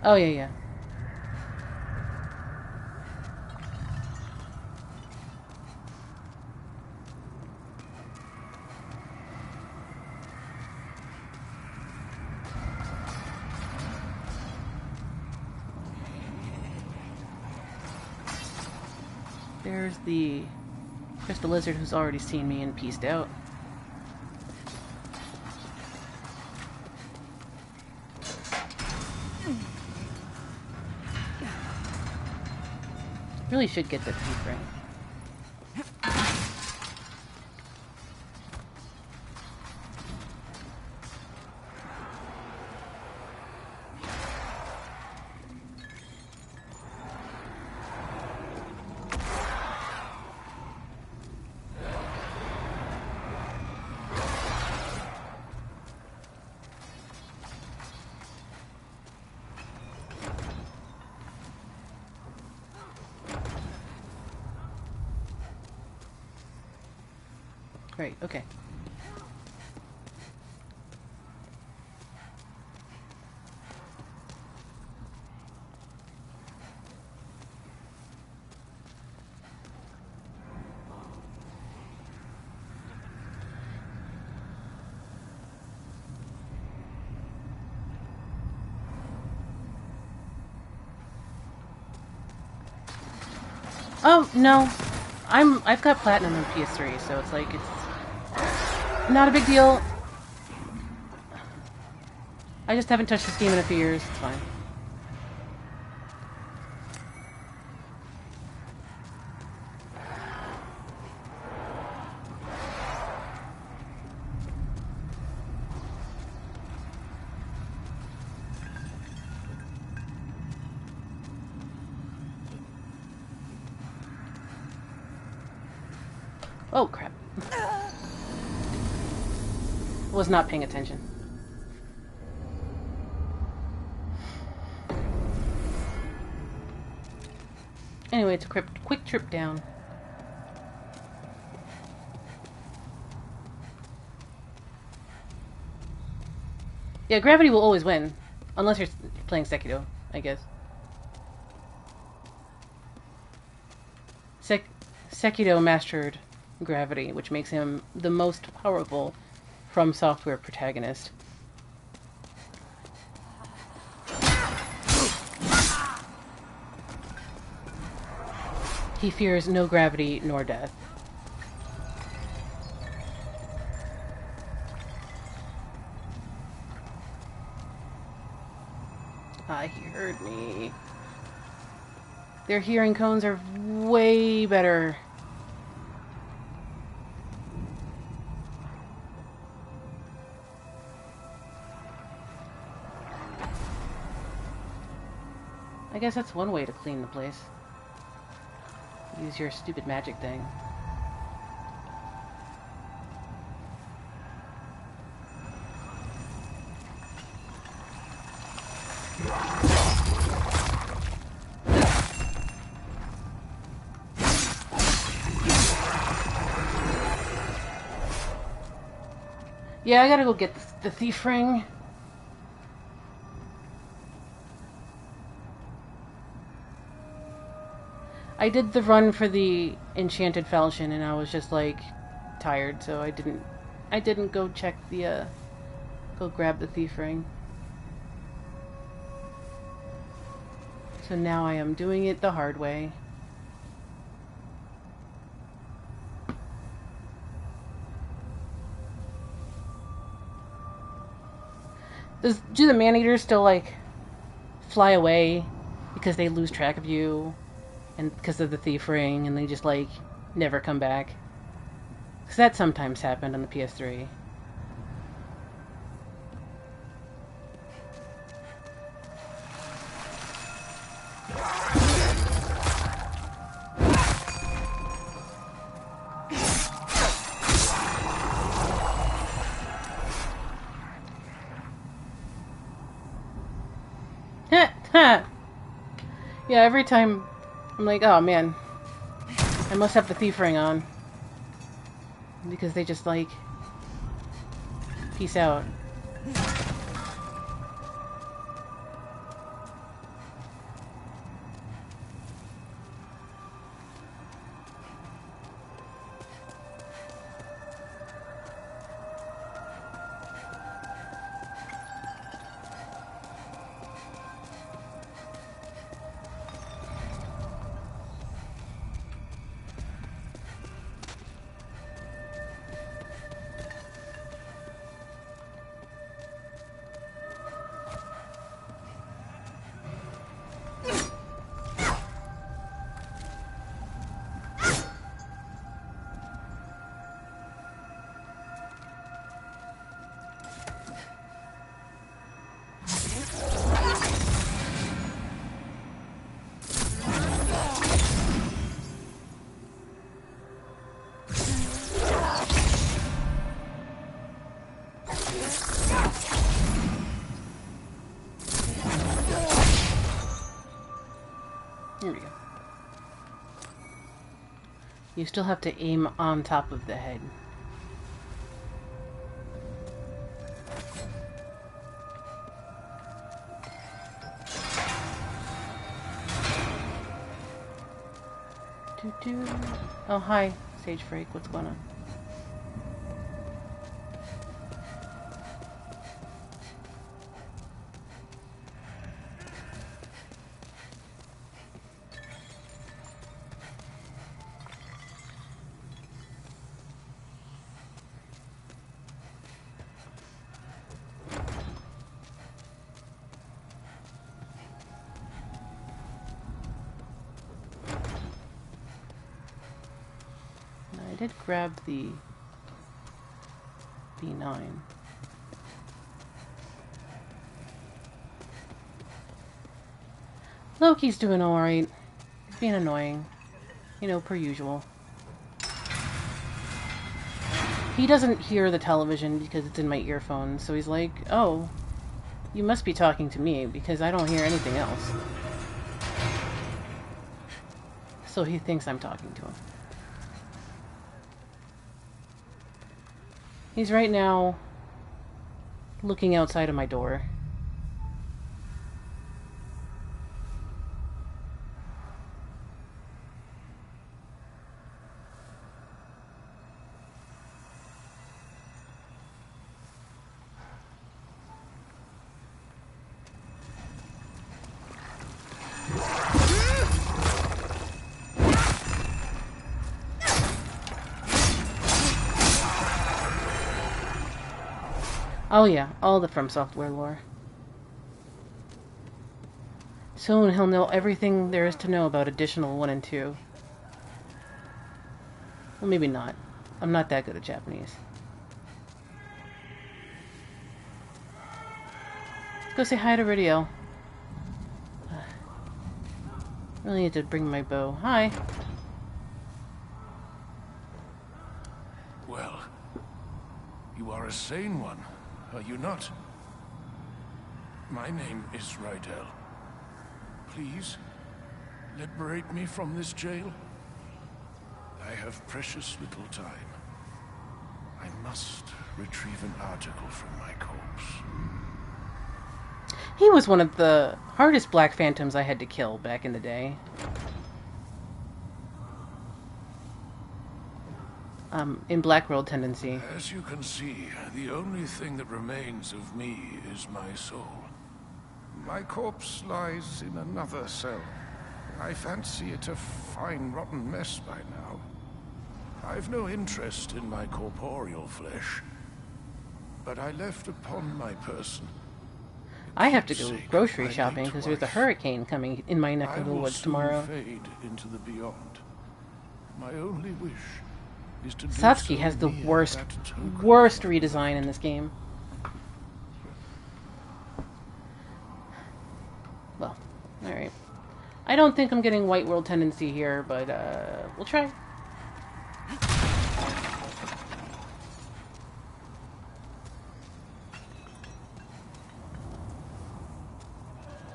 Oh, yeah, yeah. There's the crystal lizard who's already seen me and peaced out. Really should get the teeth right. Right, okay. Oh, no. I've got platinum on PS3, so it's like it's not a big deal. I just haven't touched this game in a few years. It's fine. Oh, crap. Was not paying attention. Anyway, it's a quick trip down. Yeah, gravity will always win. Unless you're playing Sekiro, I guess. Sekiro mastered gravity, which makes him the most powerful FromSoftware protagonist. He fears no gravity nor death. Ah, he heard me. Their hearing cones are way better. I guess that's one way to clean the place. Use your stupid magic thing. Yeah, I gotta go get the thief ring. I did the run for the enchanted falchion and I was just like tired, so I didn't go check the go grab the thief ring. So now I am doing it the hard way. Do the man-eaters still like fly away because they lose track of you and because of the thief ring and they just like never come back? Because that sometimes happened on the PS3. Yeah, every time I'm like, oh man, I must have the thief ring on. Because they just like, peace out. Here we go. You still have to aim on top of the head. Oh, hi, Sage Freak. What's going on? I did grab the B9. Loki's doing alright. He's being annoying. You know, per usual. He doesn't hear the television because it's in my earphones, so he's like, oh, you must be talking to me because I don't hear anything else. So he thinks I'm talking to him. He's right now looking outside of my door. Oh yeah, all the FromSoftware lore. Soon he'll know everything there is to know about Additional 1 and 2. Well, maybe not. I'm not that good at Japanese. Let's go say hi to Rydell. Really need to bring my bow. Hi. insane one, are you not? My name is Rydell. Please, liberate me from this jail. I have precious little time. I must retrieve an article from my corpse. He was one of the hardest Black Phantoms I had to kill back in the day. In Black World Tendency. As you can see, the only thing that remains of me is my soul. My corpse lies in another cell. I fancy it a fine, rotten mess by now. I've no interest in my corporeal flesh, but I left upon my person. I have to go grocery shopping because there's a hurricane coming in my neck of the woods tomorrow. I will soon fade into the beyond. My only wish is to Satsuki has the worst redesign in this game. Well, alright. I don't think I'm getting White World Tendency here, but we'll try.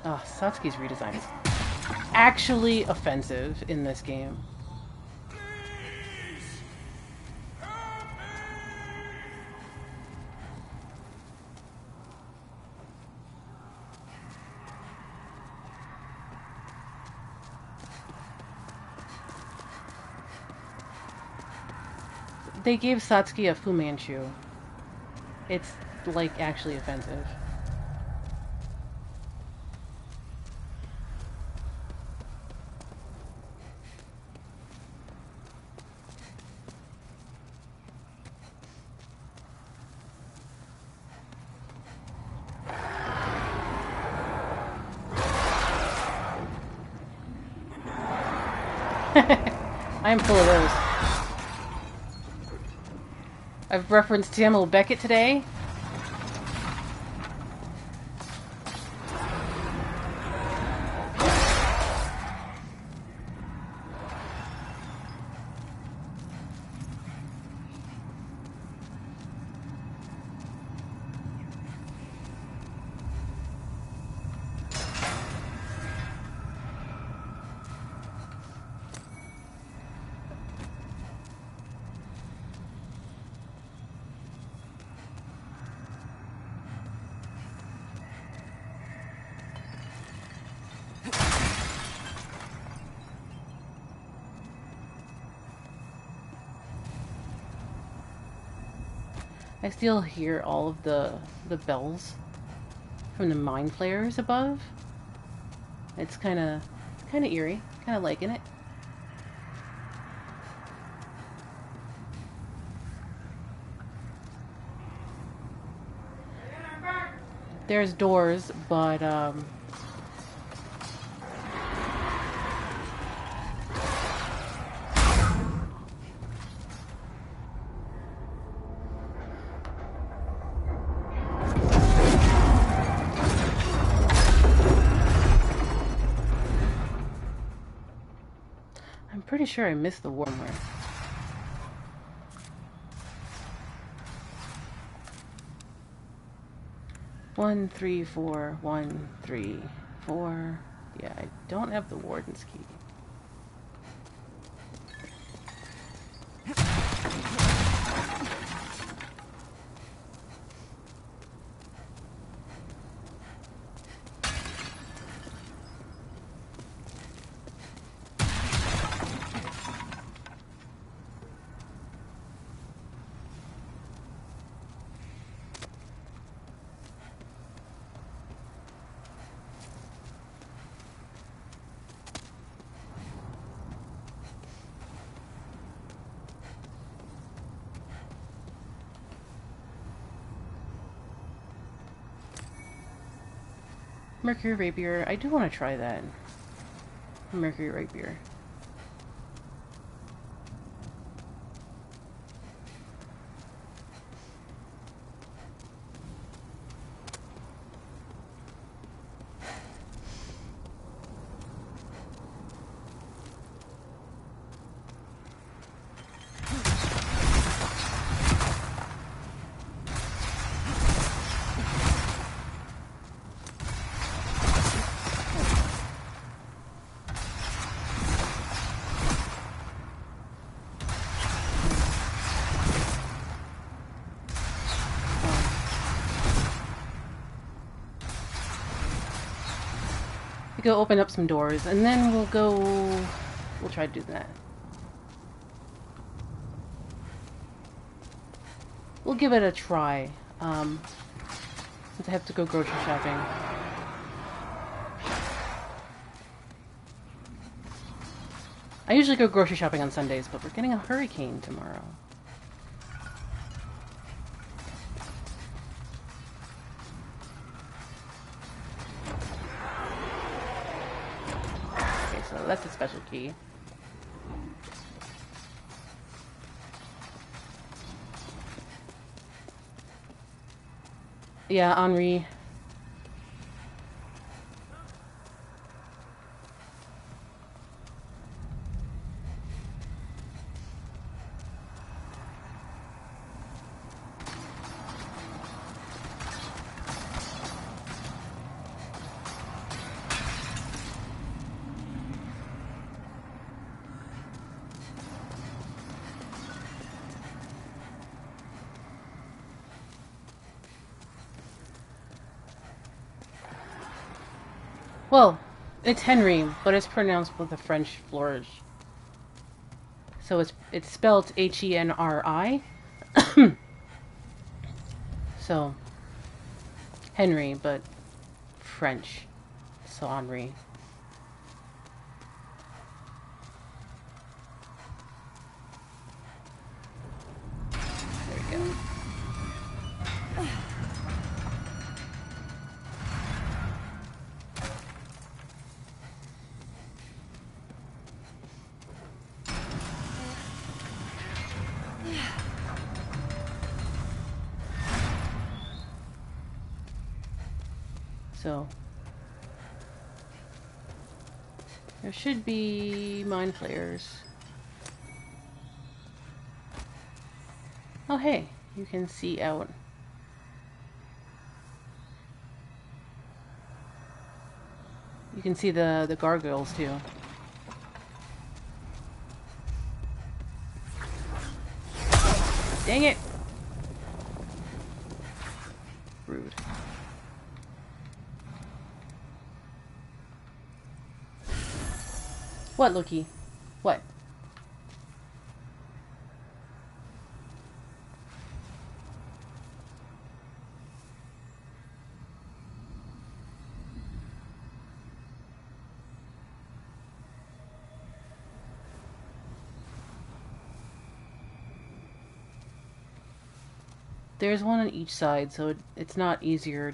Oh, Satsuki's redesign is actually offensive in this game. They gave Satsuki a Fu Manchu. It's, like, actually offensive. I am full of those. I've referenced Samuel Beckett today. I still hear all of the bells from the mind flayers above. It's kind of eerie, kind of liking it. There's doors, but pretty sure I missed the warmer. One, 3, 4, 1, 3, 4. Yeah, I don't have the warden's key. Mercury Rapier. I do want to try that. Mercury Rapier. go open up some doors, and then we'll try to do that. We'll give it a try, since I have to go grocery shopping. I usually go grocery shopping on Sundays, but we're getting a hurricane tomorrow. Okay, so that's a special key. Yeah, Henri. Well, it's Henry, but it's pronounced with a French flourish. So it's spelled Henri. So Henry, but French. So Henri. There we go. So there should be mind flayers. Oh hey, you can see out. You can see the gargoyles too. Dang it! Rude. What, Loki? What? There's one on each side, so it's not easier.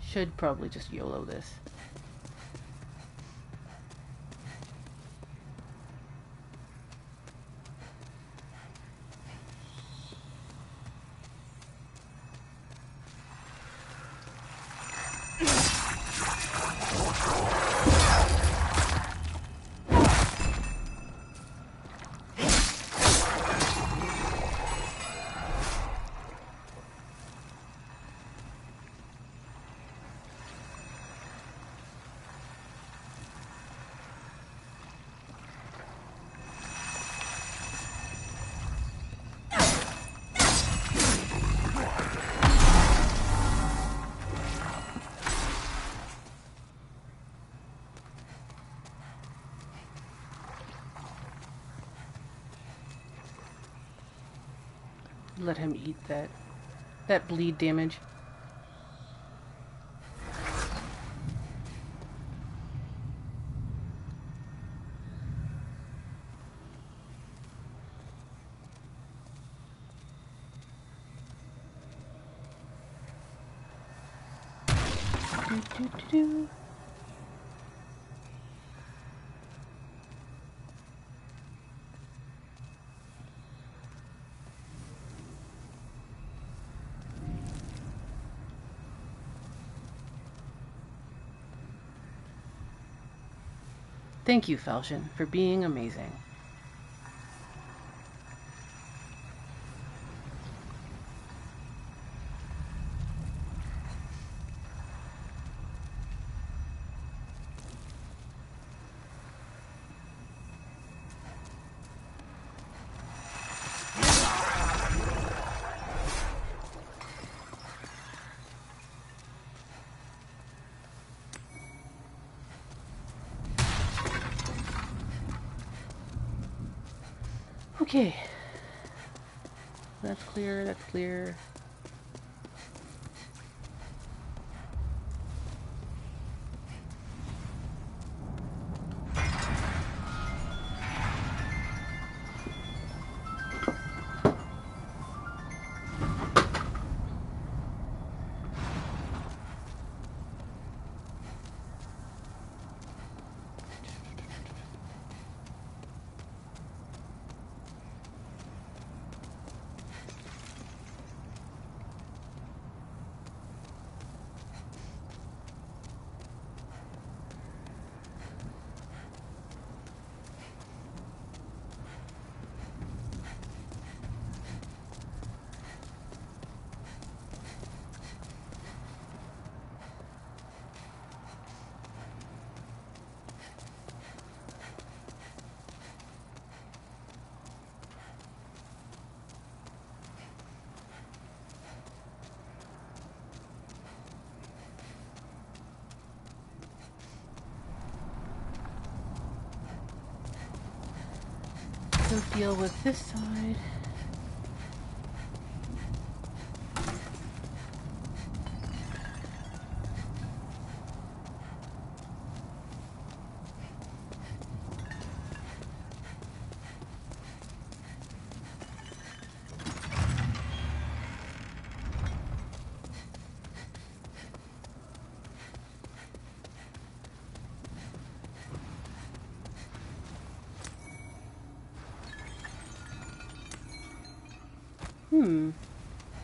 Should probably just YOLO this. let him eat that bleed damage. Do. Thank you, Falchion, for being amazing. Okay. That's clear, that's clear. So deal with this side.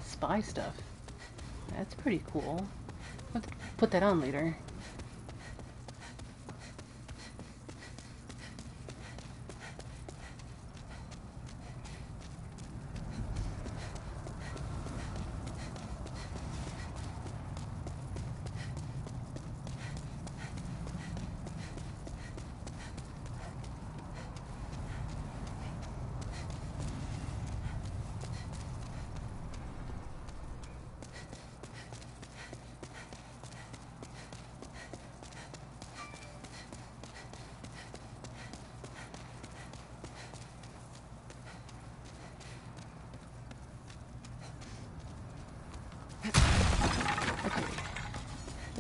Spy stuff. That's pretty cool. Let's put that on later.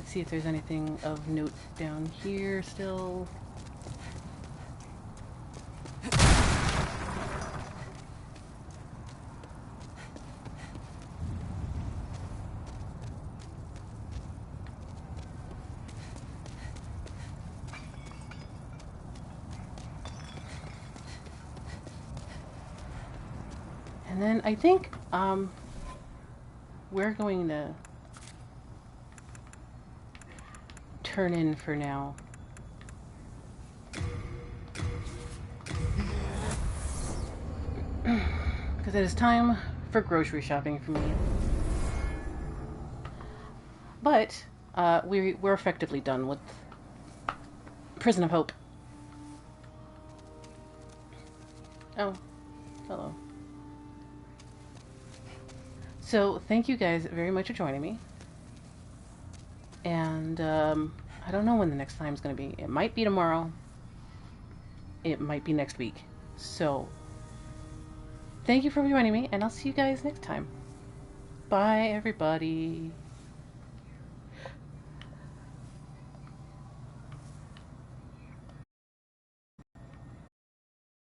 See if there's anything of note down here still. And then I think we're going to turn in for now. Because it is time for grocery shopping for me. But we're effectively done with Prison of Hope. Oh, hello. So thank you guys very much for joining me. And I don't know when the next time is going to be. It might be tomorrow. It might be next week. So Thank you for joining me, and I'll see you guys next time. Bye, everybody.